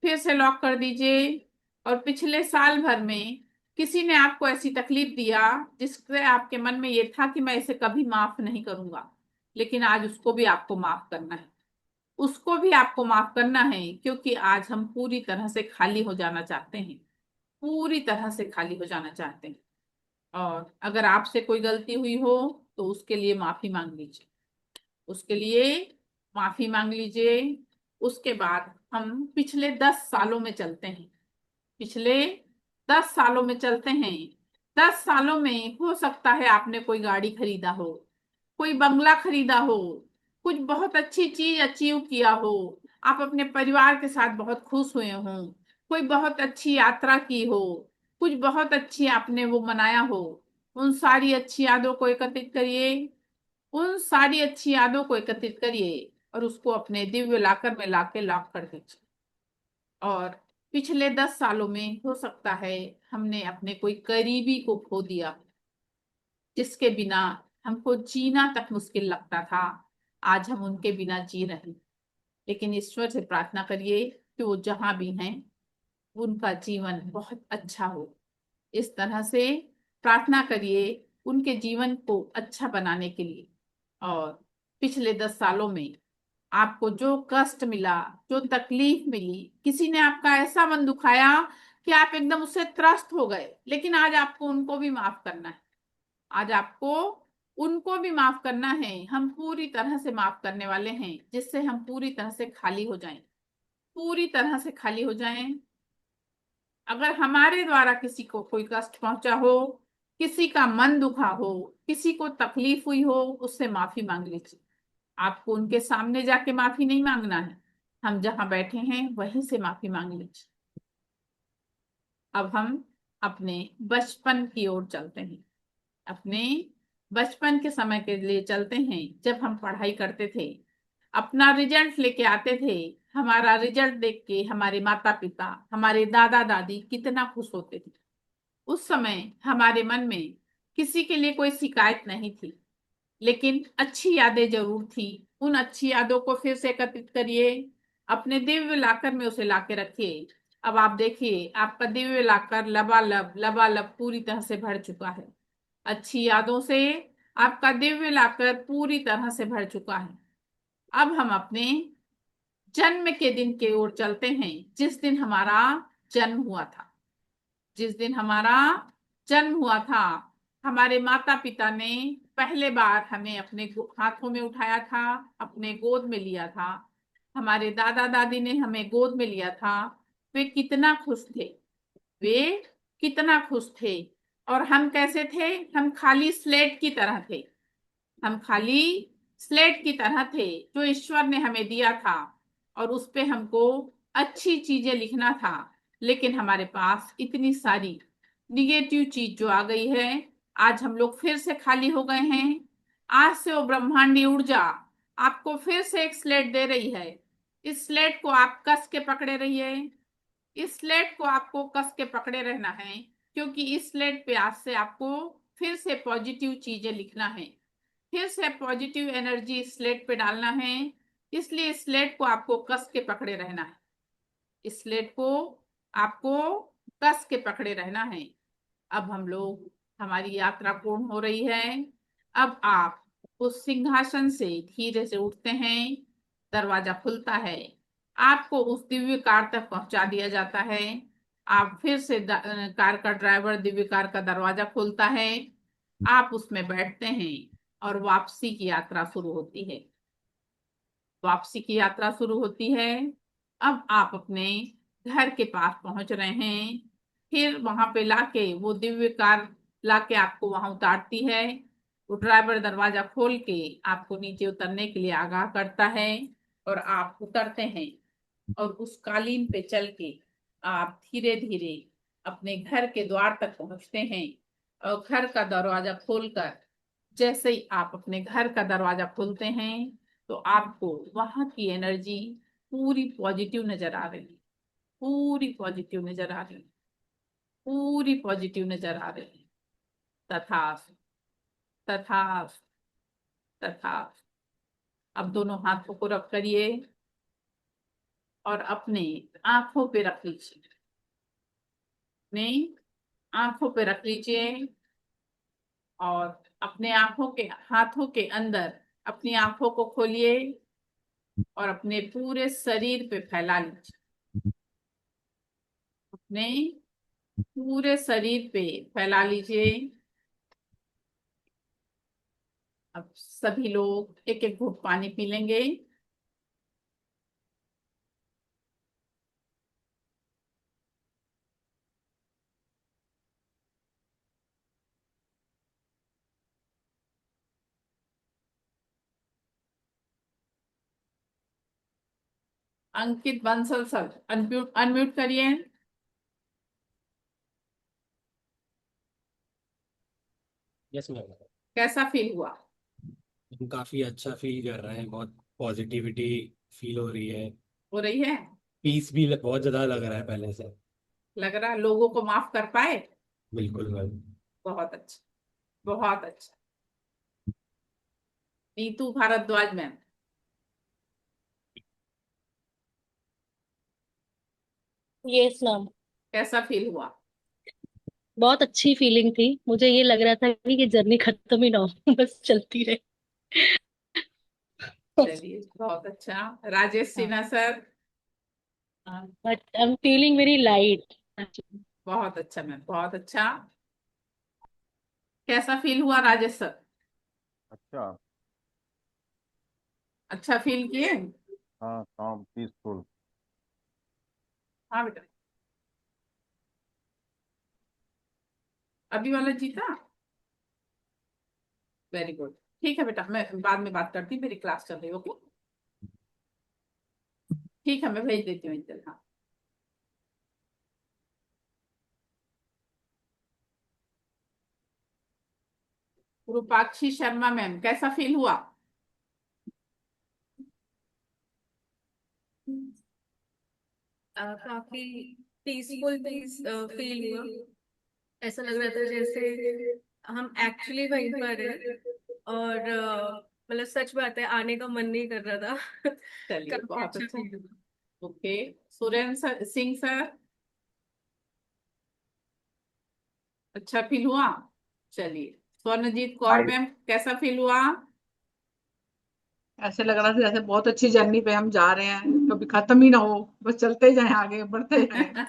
फिर से लॉक कर दीजिए। और पिछले साल भर में किसी ने आपको ऐसी तकलीफ दिया जिससे आपके मन में ये था कि मैं इसे कभी माफ नहीं करूंगा, लेकिन आज उसको भी आपको माफ करना है। उसको भी आपको माफ करना है, क्योंकि आज हम पूरी तरह से खाली हो जाना चाहते हैं, पूरी तरह से खाली हो जाना चाहते हैं। और अगर आपसे कोई गलती हुई हो तो उसके लिए माफी मांग लीजिए। उसके लिए माफी मांग लीजिए। उसके बाद हम पिछले 10 सालों में चलते हैं। पिछले 10 सालों में चलते हैं। 10 सालों में हो सकता है आपने कोई गाड़ी खरीदा हो, कोई बंगला खरीदा हो, कुछ बहुत अच्छी चीज अचीव किया हो, आप अपने परिवार के साथ बहुत खुश हुए हो, कोई बहुत अच्छी यात्रा की हो, कुछ बहुत अच्छी आपने वो मनाया हो। उन सारी अच्छी यादों को एकत्रित करिए। उन सारी अच्छी यादों को एकत्रित करिए और उसको अपने दिव्य लाकर में लाके लॉक कर दीजिए। और पिछले 10 सालों में हो सकता है हमने अपने कोई करीबी को खो दिया, जिसके बिना हमको जीना तक मुश्किल लगता था। आज हम उनके बिना जी रहे हैं। लेकिन ईश्वर से प्रार्थना करिए कि वो जहां भी हैं उनका जीवन बहुत अच्छा हो। इस तरह से प्रार्थना करिए उनके जीवन को अच्छा बनाने के लिए। और पिछले 10 सालों में आपको जो कष्ट मिला, जो तकलीफ मिली, किसी ने आपका ऐसा मन दुखाया कि आप एकदम उससे त्रस्त हो गए, लेकिन आज आपको उनको भी माफ करना है। आज आपको उनको भी माफ करना है। हम पूरी तरह से माफ करने वाले हैं, जिससे हम पूरी तरह से खाली हो जाएं। पूरी तरह से खाली हो जाएं। अगर हमारे द्वारा किसी को कोई कष्ट पहुंचा हो, किसी का मन दुखा हो, किसी को तकलीफ हुई हो, उससे माफी मांग लीजिए। आपको उनके सामने जाके माफी नहीं मांगना है, हम जहां बैठे हैं वहीं से माफी मांग लीजिए। अब हम अपने बचपन की ओर चलते हैं। अपने बचपन के समय के लिए चलते हैं, जब हम पढ़ाई करते थे, अपना रिजल्ट लेके आते थे। हमारा रिजल्ट देख के हमारे माता पिता, हमारे दादा दादी कितना खुश होते थे। उस समय हमारे मन में किसी के लिए कोई शिकायत नहीं थी, लेकिन अच्छी यादें जरूर थी। उन अच्छी यादों को फिर से एकत्रित करिए, अपने दिव्य लाकर में उसे लाके रखिए। अब आप देखिए आपका दिव्य लाकर लबालब पूरी तरह से भर चुका है। अच्छी यादों से आपका दिव्य लाकर पूरी तरह से भर चुका है। अब हम अपने जन्म के दिन की ओर चलते हैं, जिस दिन हमारा जन्म हुआ था। जिस दिन हमारा जन्म हुआ था, हमारे माता पिता ने पहले बार हमें अपने हाथों में उठाया था, अपने गोद में लिया था। हमारे दादा दादी ने हमें गोद में लिया था। वे कितना खुश थे। वे कितना खुश थे। और हम कैसे थे? हम खाली स्लेट की तरह थे। हम खाली स्लेट की तरह थे जो ईश्वर ने हमें दिया था, और उस पे हमको अच्छी चीजें लिखना था। लेकिन हमारे पास इतनी सारी निगेटिव चीज जो आ गई है, आज हम लोग फिर से खाली हो गए हैं। आज से वो ब्रह्मांडी ऊर्जा आपको फिर से एक स्लेट दे रही है। इस स्लेट को आप कस के पकड़े रहिए। इस स्लेट को आपको कस के पकड़े रहना है, क्योंकि इस स्लेट पे आज से आपको फिर से पॉजिटिव चीजें लिखना है, फिर से पॉजिटिव एनर्जी स्लेट पे डालना है। इसलिए स्लेट को आपको कस के पकड़े रहना है। इस स्लेट को आपको कस के पकड़े रहना है। अब हम लोग, हमारी यात्रा पूर्ण हो रही है। अब आप उस सिंहासन से धीरे से उठते हैं। दरवाजा खुलता है, आपको उस दिव्य कार तक पहुंचा दिया जाता है। आप फिर से कार का ड्राइवर दिव्य कार का दरवाजा खोलता है, आप उसमें बैठते हैं और वापसी की यात्रा शुरू होती है। वापसी की यात्रा शुरू होती है। अब आप अपने घर के पास पहुंच रहे हैं। फिर वहां पे लाके वो दिव्य कार लाके आपको वहां उतारती है। वो ड्राइवर दरवाजा खोल के आपको नीचे उतरने के लिए आगाह करता है, और आप उतरते हैं। और उस कालीन पे चल के आप धीरे धीरे अपने घर के द्वार तक पहुंचते हैं। और घर का दरवाजा खोलकर, जैसे ही आप अपने घर का दरवाजा खोलते हैं, तो आपको वहां की एनर्जी पूरी पॉजिटिव नजर आ रही है। पूरी पॉजिटिव नजर आ रही है। पूरी पॉजिटिव नजर आ रही है। तथास्तु, तथास्तु, तथास्तु। अब दोनों हाथों को रख करिए और अपने आंखों पे रख लीजिए। अपने आंखों पे रख लीजिए और अपने आंखों के हाथों के अंदर अपनी आंखों को खोलिए और अपने पूरे शरीर पे फैला लीजिए। अपने पूरे शरीर पे फैला लीजिए। अब सभी लोग एक एक घूंट पानी पी लेंगे। अंकित बंसल सर, अनम्यूट अनम्यूट करिए। Yes ma'am. कैसा फील हुआ? हम काफी अच्छा फील कर रहे हैं, बहुत पॉजिटिविटी फील हो रही है। हो रही है? पीस भी बहुत ज्यादा लग रहा है पहले से। लग रहा लोगों को माफ कर पाए? बिल्कुल मैम। बहुत अच्छा, बहुत अच्छा। Neetu Bhardwaj ma'am, yes ma'am. कैसा फील हुआ? बहुत अच्छी फीलिंग थी, मुझे ये लग रहा था कि ये जर्नी खत्म ही ना हो बस चलती रहे। चलिए बहुत अच्छा। Rajesh Sinha sir, but I am feeling very light. बहुत अच्छा मैम, बहुत अच्छा। कैसा फील हुआ राजेश सर? अच्छा। अच्छा फील किए? हाँ, काम पीसफुल। हाँ बेटा, अभी वाला जीता। Very good. ठीक है बेटा, मैं बाद में बात करती हूँ, मेरी क्लास चल रही है। ओके, ठीक है, मैं भेज देती हूँ इंटर। हाँ, रूपाक्षी शर्मा मैम, कैसा फील हुआ? काफी पीसफुल फील हुआ। ऐसा लग रहा था जैसे हम एक्चुअली वहीं पर हैं और मतलब सच बात है, आने का मन नहीं कर रहा था। चलिए काफी बहुत अच्छा अच्छा। फील हुआ। ओके, सुरेंद्र सिंह सर, अच्छा फील हुआ। चलिए, स्वर्णजीत कौर नाइस। मैम, कैसा फील हुआ? ऐसे लग रहा था जैसे बहुत अच्छी जर्नी पे हम जा रहे हैं, कभी खत्म ही ना हो, बस चलते जाएं, आगे बढ़ते जाएं।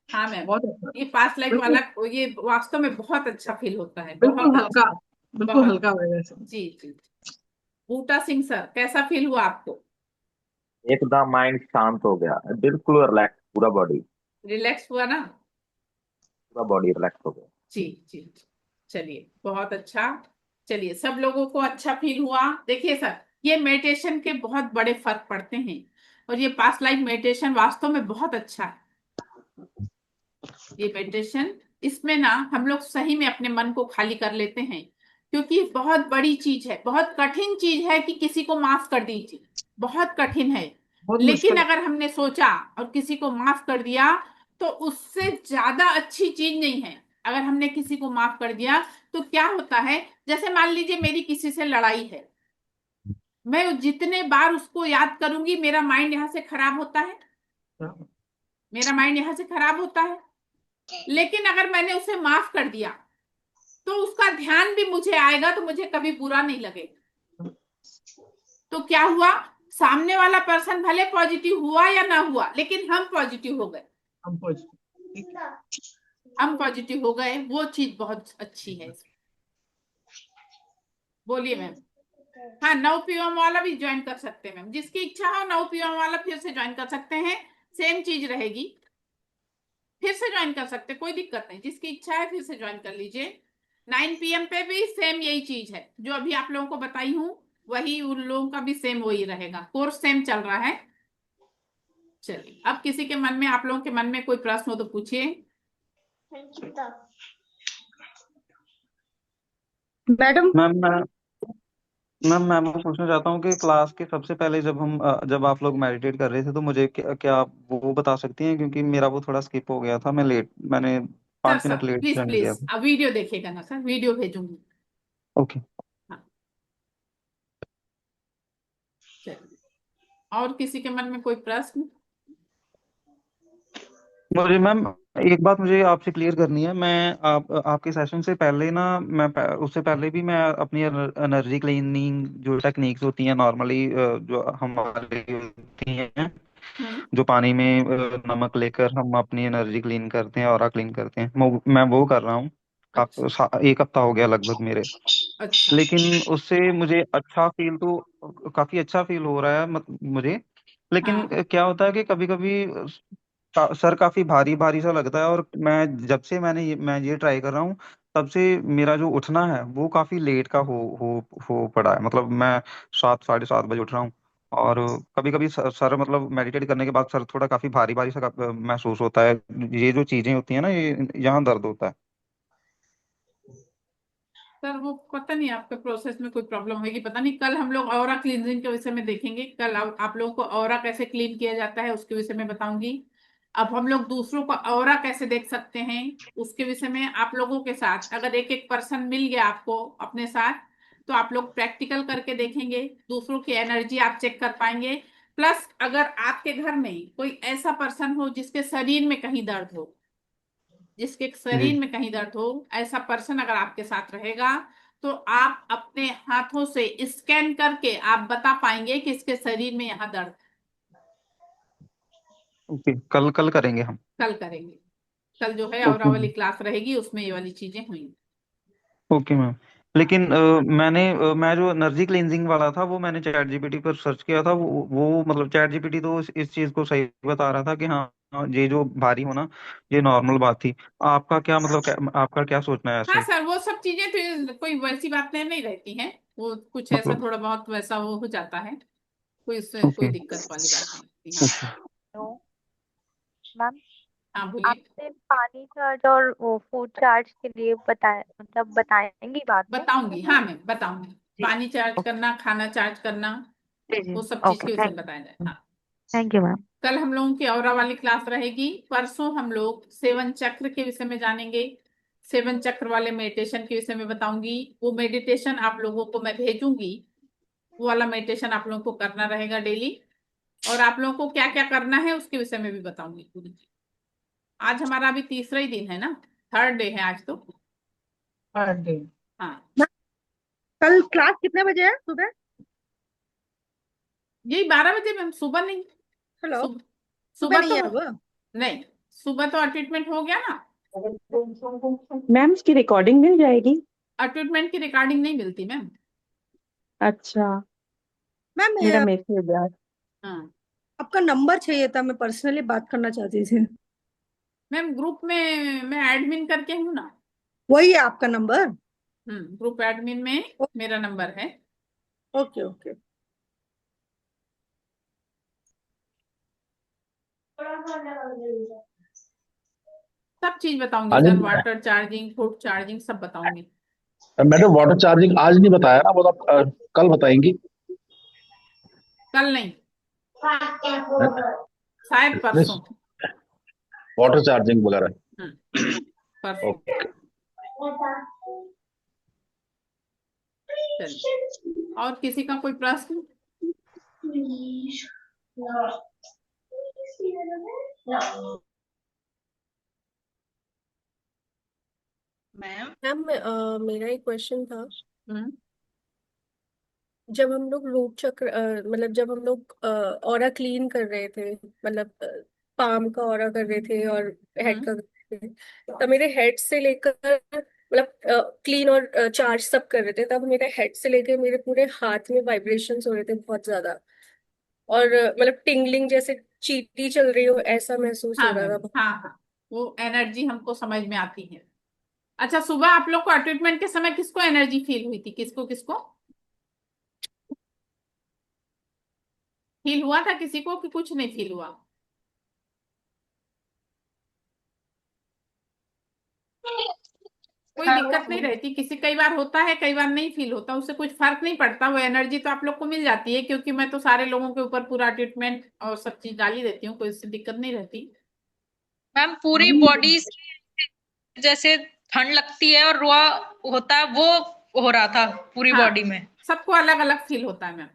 हाँ मैम, बहुत अच्छा। ये पास्ट लाइफ वाला, बिल्कुल। ये वास्तव में बहुत अच्छा फील होता है, बिल्कुल बहुत अच्छा। हल्का। बिल्कुल बहुत। हल्का हो वैसे। जी जी। बूटा सिंह सर, कैसा फील हुआ आपको? एकदम माइंड शांत हो गया, बिल्कुल रिलैक्स, पूरा बॉडी। रिलैक्स हुआ ना? पूरा बॉडी रिलैक्स हो गया। जी जी जी। चलिए बहुत अच्छा। चलिए, सब लोगों को अच्छा फील हुआ। देखिए सर, ये मेडिटेशन के बहुत बड़े फर्क पड़ते हैं, और ये पास्ट लाइफ मेडिटेशन वास्तव में बहुत अच्छा है। ये मेडिटेशन, इसमें ना हम लोग सही में अपने मन को खाली कर लेते हैं, क्योंकि ये बहुत बड़ी चीज है, बहुत कठिन चीज है कि किसी को माफ कर दीजिए, बहुत कठिन है। बहुत लेकिन मुश्किल है। अगर हमने सोचा और किसी को माफ कर दिया, तो उससे ज्यादा अच्छी चीज नहीं है। अगर हमने किसी को माफ कर दिया, तो क्या होता है, जैसे मान लीजिए मेरी किसी से लड़ाई है, मैं जितने बार उसको याद करूंगी, मेरा माइंड यहाँ से खराब होता है, मेरा माइंड यहाँ से खराब होता है। लेकिन अगर मैंने उसे माफ कर दिया, तो उसका ध्यान भी मुझे आएगा, तो मुझे कभी बुरा नहीं लगेगा। तो क्या हुआ, सामने वाला पर्सन भले पॉजिटिव हुआ या ना हुआ, लेकिन हम पॉजिटिव हो गए। हम पहुंच। हम पॉजिटिव हो गए, वो चीज बहुत अच्छी है। बोलिए मैम। हाँ, 9 PM वाला भी ज्वाइन कर सकते हैं मैम, जिसकी इच्छा हो 9 PM वाला फिर से ज्वाइन कर सकते हैं। सेम चीज रहेगी, फिर से ज्वाइन कर सकते हैं, कोई दिक्कत नहीं। जिसकी इच्छा है फिर से ज्वाइन कर लीजिए। 9 PM पे भी सेम यही चीज है जो अभी आप लोगों को बताई हूँ, वही उन लोगों का भी सेम वही रहेगा, कोर्स सेम चल रहा है। चलिए, अब किसी के मन में, आप लोगों के मन में कोई प्रश्न हो तो पूछिए। मैडम। मैं वो पूछना चाहता हूँ कि क्लास के सबसे पहले जब आप लोग मेडिटेट कर रहे थे, तो मुझे क्या आप वो बता सकती हैं, क्योंकि मेरा वो थोड़ा स्किप हो गया था, मैंने sir 5 minute sir late please join किया प्लीज, था। अब वीडियो देखिएगा ना सर, वीडियो भेजूंगी। ओके। हाँ, चलिए, और किसी के मन में कोई प्रश्न? मुझे मैम एक बात मुझे आपसे क्लियर करनी है। आपके सेशन से पहले ना, उससे पहले भी मैं अपनी एनर्जी क्लीनिंग जो टेक्निक्स होती हैं नॉर्मली, जो हमारी होती हैं, हम्म। जो पानी में नमक लेकर हम अपनी एनर्जी क्लीन करते हैं, ऑरा क्लीन करते हैं, मैं वो कर रहा हूँ। अच्छा। 1 हफ्ता हो गया लगभग मेरे। अच्छा। लेकिन उससे मुझे अच्छा फील तो काफी अच्छा फील हो रहा है मुझे। लेकिन हाँ क्या होता है कि कभी कभी सर काफी भारी भारी सा लगता है, और मैं जब से मैं ये ट्राई कर रहा हूँ, तब से मेरा जो उठना है वो काफी लेट का हो पड़ा है। मतलब मैं 7 साढ़े 7 बजे उठ रहा हूँ, और कभी कभी सर मतलब मेडिटेट करने के बाद सर थोड़ा काफी भारी भारी सा महसूस होता है। ये जो चीजें होती है ना, ये यहाँ दर्द होता है। सर, वो पता नहीं आपके प्रोसेस में कोई प्रॉब्लम होगी, पता नहीं। कल हम लोग ऑरा क्लींजिंग के विषय में देखेंगे। कल आप लोगों को ऑरा कैसे क्लीन किया जाता है उसके विषय में बताऊंगी। अब हम लोग दूसरों को ऑरा कैसे देख सकते हैं उसके विषय में आप लोगों के साथ, अगर एक एक पर्सन मिल गया आपको अपने साथ, तो आप लोग प्रैक्टिकल करके देखेंगे, दूसरों की एनर्जी आप चेक कर पाएंगे। प्लस अगर आपके घर में कोई ऐसा पर्सन हो जिसके शरीर में कहीं दर्द हो, जिसके जी। शरीर में कहीं दर्द हो, ऐसा पर्सन अगर आपके साथ रहेगा, तो आप अपने हाथों से स्कैन करके आप बता पाएंगे कि इसके शरीर में यहाँ दर्द है। ओके, कल कल करेंगे हम। कल करेंगे। कल जो है और ओके। वाली क्लास रहेगी, उसमें ये वाली चीजें हुई। Okay ma'am. लेकिन मैं जो एनर्जी क्लेंजिंग वाला था वो मैंने चैट जीपीटी पर सर्च किया था। वो मतलब चैट जीपीटी तो इस चीज को सही बता रहा था कि हाँ हाँ, ये जो भारी होना ये नॉर्मल बात थी। आपका क्या मतलब आपका क्या सोचना है हाँ ऐसे? सर, वो सब चीजें तो कोई वैसी बातें नहीं रहती हैं। वो कुछ ऐसा मतलब थोड़ा बहुत वैसा वो हो जाता है। कोई उससे कोई ओके। दिक्कत वाली बात नहीं होती। हाँ। ओके। नो मैम, हाँ बोलिए। आपने पानी चार्ज और वो फूड चार्ज के लिए बताया, मतलब बताएंगी बाद में? बताऊंगी, हाँ मैं बताऊंगी। जी। पानी चार्ज ओके। करना, खाना चार्ज करना, जी जी। वो सब चीज ओके, के विषय में थैंक बताया जाए। हाँ। Thank you ma'am. कल हम लोगों की औरा वाली क्लास रहेगी। परसों हम लोग सेवन चक्र के विषय में जानेंगे। सेवन चक्र वाले मेडिटेशन के विषय में बताऊंगी। वो मेडिटेशन आप लोगों को मैं भेजूंगी। वो वाला मेडिटेशन आप लोगों को करना रहेगा डेली। और आप लोगों को क्या क्या करना है उसके विषय में भी बताऊंगी पूरी चीज। आज हमारा अभी तीसरा ही दिन है ना, थर्ड डे है आज तो। बर्थडे। हाँ। कल क्लास कितने बजे है सुबह? यही 12 बजे मैम, सुबह नहीं। हेलो। सुबह। सुबह सुबह नहीं तो है वो? नहीं, सुबह तो ट्रीटमेंट हो गया ना। मैम इसकी रिकॉर्डिंग मिल जाएगी? ट्रीटमेंट की रिकॉर्डिंग नहीं मिलती मैम। अच्छा। मैम मेरा मैसेज है। हाँ आपका नंबर चाहिए था, मैं पर्सनली बात करना चाहती थी। मैम, ग्रुप में मैं एडमिन करके हूँ ना। वही है आपका नंबर? ग्रुप एडमिन में मेरा नंबर है। Okay okay. सब चीज बताऊंगी हाँ जी sir, water charging, food charging सब बताऊंगी। मैडम, वाटर चार्जिंग आज नहीं बताया ना, वो तो आप कल बताएंगी। कल नहीं, शायद परसों। वाटर चार्जिंग वगैरह। परसों। ओके। चलिए, और किसी का कोई प्रश्न? मैम मेरा एक क्वेश्चन था। हम्म। जब हम लोग रूट चक्र मतलब जब हम लोग ऑरा क्लीन कर रहे थे, मतलब पाम का ऑरा कर रहे थे और हेड का कर रहे थे, तब मेरे हेड से लेकर मतलब क्लीन और चार्ज सब कर रहे थे, तब मेरे हेड से लेकर मेरे पूरे हाथ में वाइब्रेशंस हो रहे थे बहुत ज्यादा। और मतलब टिंगलिंग जैसे चींटी चल रही हो ऐसा महसूस हो हाँ रहा मैम, था। हाँ हाँ, वो एनर्जी हमको समझ में आती है। अच्छा, सुबह आप लोग को ट्रीटमेंट के समय किसको एनर्जी फील हुई थी? किसको किसको फील हुआ था? किसी को कि कुछ नहीं फील हुआ? कोई दिक्कत नहीं रहती किसी, कई बार होता है कई बार नहीं फील होता, उससे कुछ फर्क नहीं पड़ता। वो एनर्जी तो आप लोग को मिल जाती है, क्योंकि मैं तो सारे लोगों के ऊपर पूरा ट्रीटमेंट और सब चीज डाल ही देती हूँ, कोई इससे दिक्कत नहीं रहती। मैम पूरी बॉडी जैसे ठंड लगती है और रुआ होता है, वो हो रहा था पूरी हाँ, बॉडी में। सबको अलग अलग फील होता है मैम।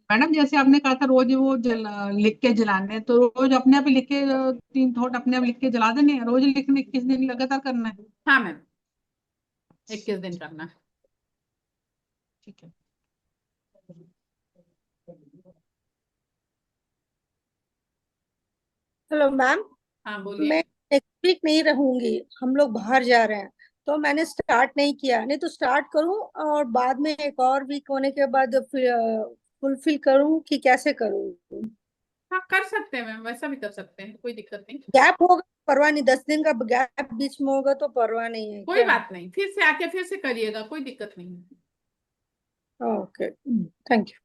मैडम जैसे आपने कहा था रोज वो लिख के जलाने, तो रोज अपने आप ही लिख के 3 थॉट अपने आप लिख के जला देने हैं? रोज लिखने 21 दिन लगातार करना है? हाँ मैम, 21 दिन करना है। ठीक है। Hello ma'am. हाँ मैं बोलिए। नेक्स्ट वीक नहीं रहूंगी, हम लोग बाहर जा रहे हैं, तो मैंने स्टार्ट नहीं किया, नहीं तो स्टार्ट करूं और बाद में एक और वीक होने के बाद फुलफिल करूं कि कैसे करूं? हाँ कर सकते हैं मैम, वैसा भी कर सकते हैं, कोई दिक्कत नहीं। गैप होगा परवाह नहीं, 10 दिन का गैप बीच में होगा तो परवाह नहीं है कोई क्या? बात नहीं, फिर से आके फिर से करिएगा, कोई दिक्कत नहीं है। Okay, thank you.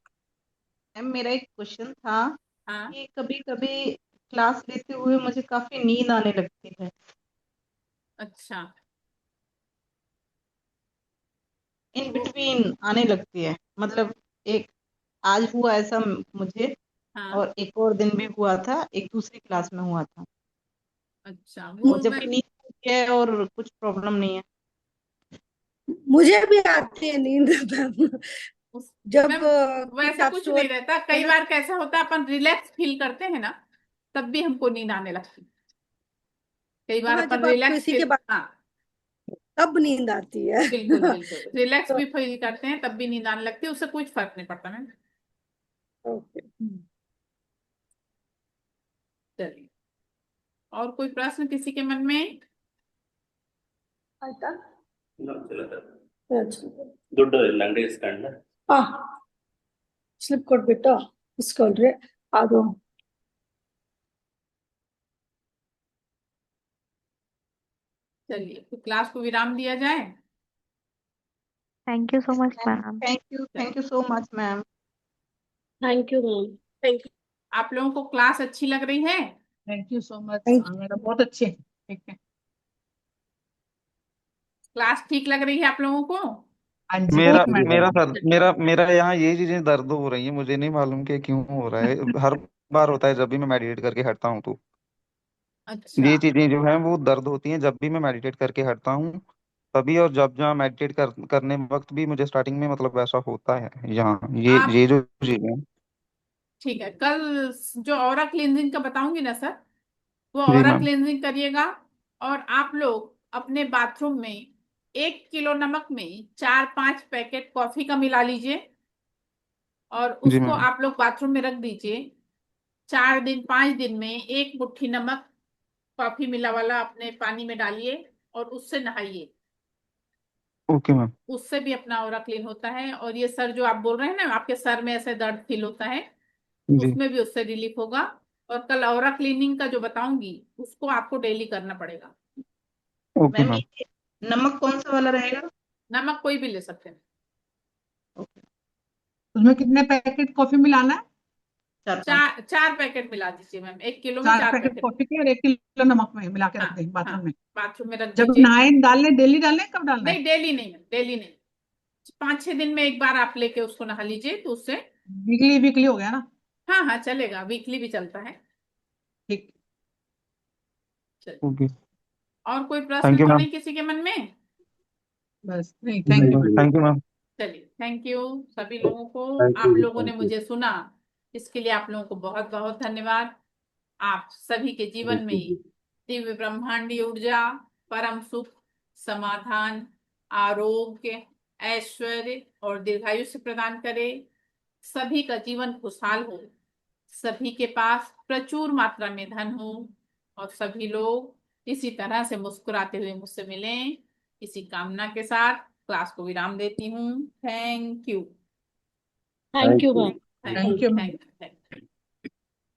मैम मेरा एक क्वेश्चन था हाँ कि कभी कभी क्लास लेते हुए मुझे काफी नींद आने लगती है। अच्छा, इन बिटवीन आने लगती है, मतलब एक आज हुआ ऐसा मुझे, हाँ और एक और दिन भी हुआ था, एक दूसरी क्लास में हुआ था। अच्छा, और वो जबकि नींद आती है और कुछ प्रॉब्लम नहीं है। मुझे भी आती है नींद जब मैम वैसा किताब कुछ स्टोर नहीं रहता, कई बार कैसा होता है अपन रिलैक्स फील करते हैं ना, तब भी हमको नींद आने लगती है। कई बार हाँ, अपन जब आप रिलैक्स किसी के फील, बाद हाँ तब नींद आती है बिल्कुल बिल्कुल, रिलैक्स तो भी फील करते हैं तब भी नींद आने लगती है, उससे कुछ फर्क नहीं पड़ता मैम। ओके, चलिए, और कोई प्रश्न किसी के मन में? ಆಯ್ತಾ? ದುಡ್ಡು ಇಲ್ಲ ಅಂಗಡಿ ಇಸ್ಕೊಂಡ ಹಾ, ಸ್ಲಿಪ್ ಕೊಟ್ಬಿಟ್ಟು ಇಸ್ಕೊಳ್ರಿ ಅದು. चलिए, तो क्लास को विराम दिया जाए। Thank you so much ma'am. Thank you so much ma'am. Thank you ma'am. Thank you. आप लोगों को क्लास अच्छी लग रही है? Thank you so much Thank madam, बहुत अच्छे, ठीक है। क्लास ठीक लग रही है आप लोगों को? हाँ जी, मेरा ठीक मैडम। मेरा सर मेरा यहाँ ये चीजें दर्द हो रही है, मुझे नहीं मालूम कि क्यों हो रहा है। हर बार होता है जब भी मैं मेडिटेट करके हटता हूँ तो अच्छा, ये चीजें जो है वो दर्द होती हैं जब भी मैं मेडिटेट करके हटता हूँ तभी। और जब जहाँ मेडिटेट करने वक्त भी मुझे स्टार्टिंग में मतलब ऐसा होता है यहाँ, आप ये जो चीजें हैं। ठीक है, कल जो ऑरा क्लींजिंग का बताऊंगी ना सर, वो जी ऑरा मैम। क्लींजिंग करिएगा। और आप लोग अपने बाथरूम में 1 किलो नमक में 4-5 पैकेट कॉफी का मिला लीजिए और जी उसको मैम। आप लोग बाथरूम में रख दीजिए। 4 दिन 5 दिन में 1 मुट्ठी नमक कॉफी मिला वाला अपने पानी में डालिए और उससे नहाइए। Okay ma'am. उससे भी अपना ऑरा क्लीन होता है। और ये सर जो आप बोल रहे हैं ना, आपके सर में ऐसे दर्द फील होता है, जी उसमें भी उससे रिलीफ होगा। और कल ऑरा क्लीनिंग का जो बताऊंगी उसको आपको डेली करना पड़ेगा। Okay ma'am ma'am. ये नमक कौन सा वाला रहेगा? नमक कोई भी ले सकते हैं। उसमें कितने पैकेट कॉफी मिलाना है? 4 4 पैकेट मिला दीजिए मैम, 1 किलो में 4 4 पैकेट पैकेट। कॉफी के और 1 किलो नमक में मिला के हाँ रख दें हाँ, बाथरूम में। बाथरूम में रख जब दीजिए। नहाए डालने, डेली डालने, कब डालना है? नहीं डेली नहीं मैम, डेली नहीं, 5-6 दिन में एक बार आप लेके उसको नहा लीजिए तो उससे। वीकली वीकली हो गया ना? हाँ हाँ चलेगा, वीकली भी चलता है। ठीक। चलिए, ओके, और कोई प्रश्न थैंक यू तो मैम। नहीं किसी के मन में? बस नहीं, thank you madam. Thank you ma'am. चलिए, थैंक यू सभी लोगों को। आप लोगों ने मुझे सुना, इसके लिए आप लोगों को बहुत बहुत धन्यवाद। आप सभी के जीवन में दिव्य ब्रह्मांडीय ऊर्जा, परम सुख, समाधान, आरोग्य, ऐश्वर्य और दीर्घायुष्य प्रदान करे। सभी का जीवन खुशहाल हो, सभी के पास प्रचुर मात्रा में धन हो और सभी लोग इसी तरह से मुस्कुराते हुए मुझसे मिलें। इसी कामना के साथ क्लास को विराम देती हूँ। Thank you. Thank you ma'am. Thank you ma'am.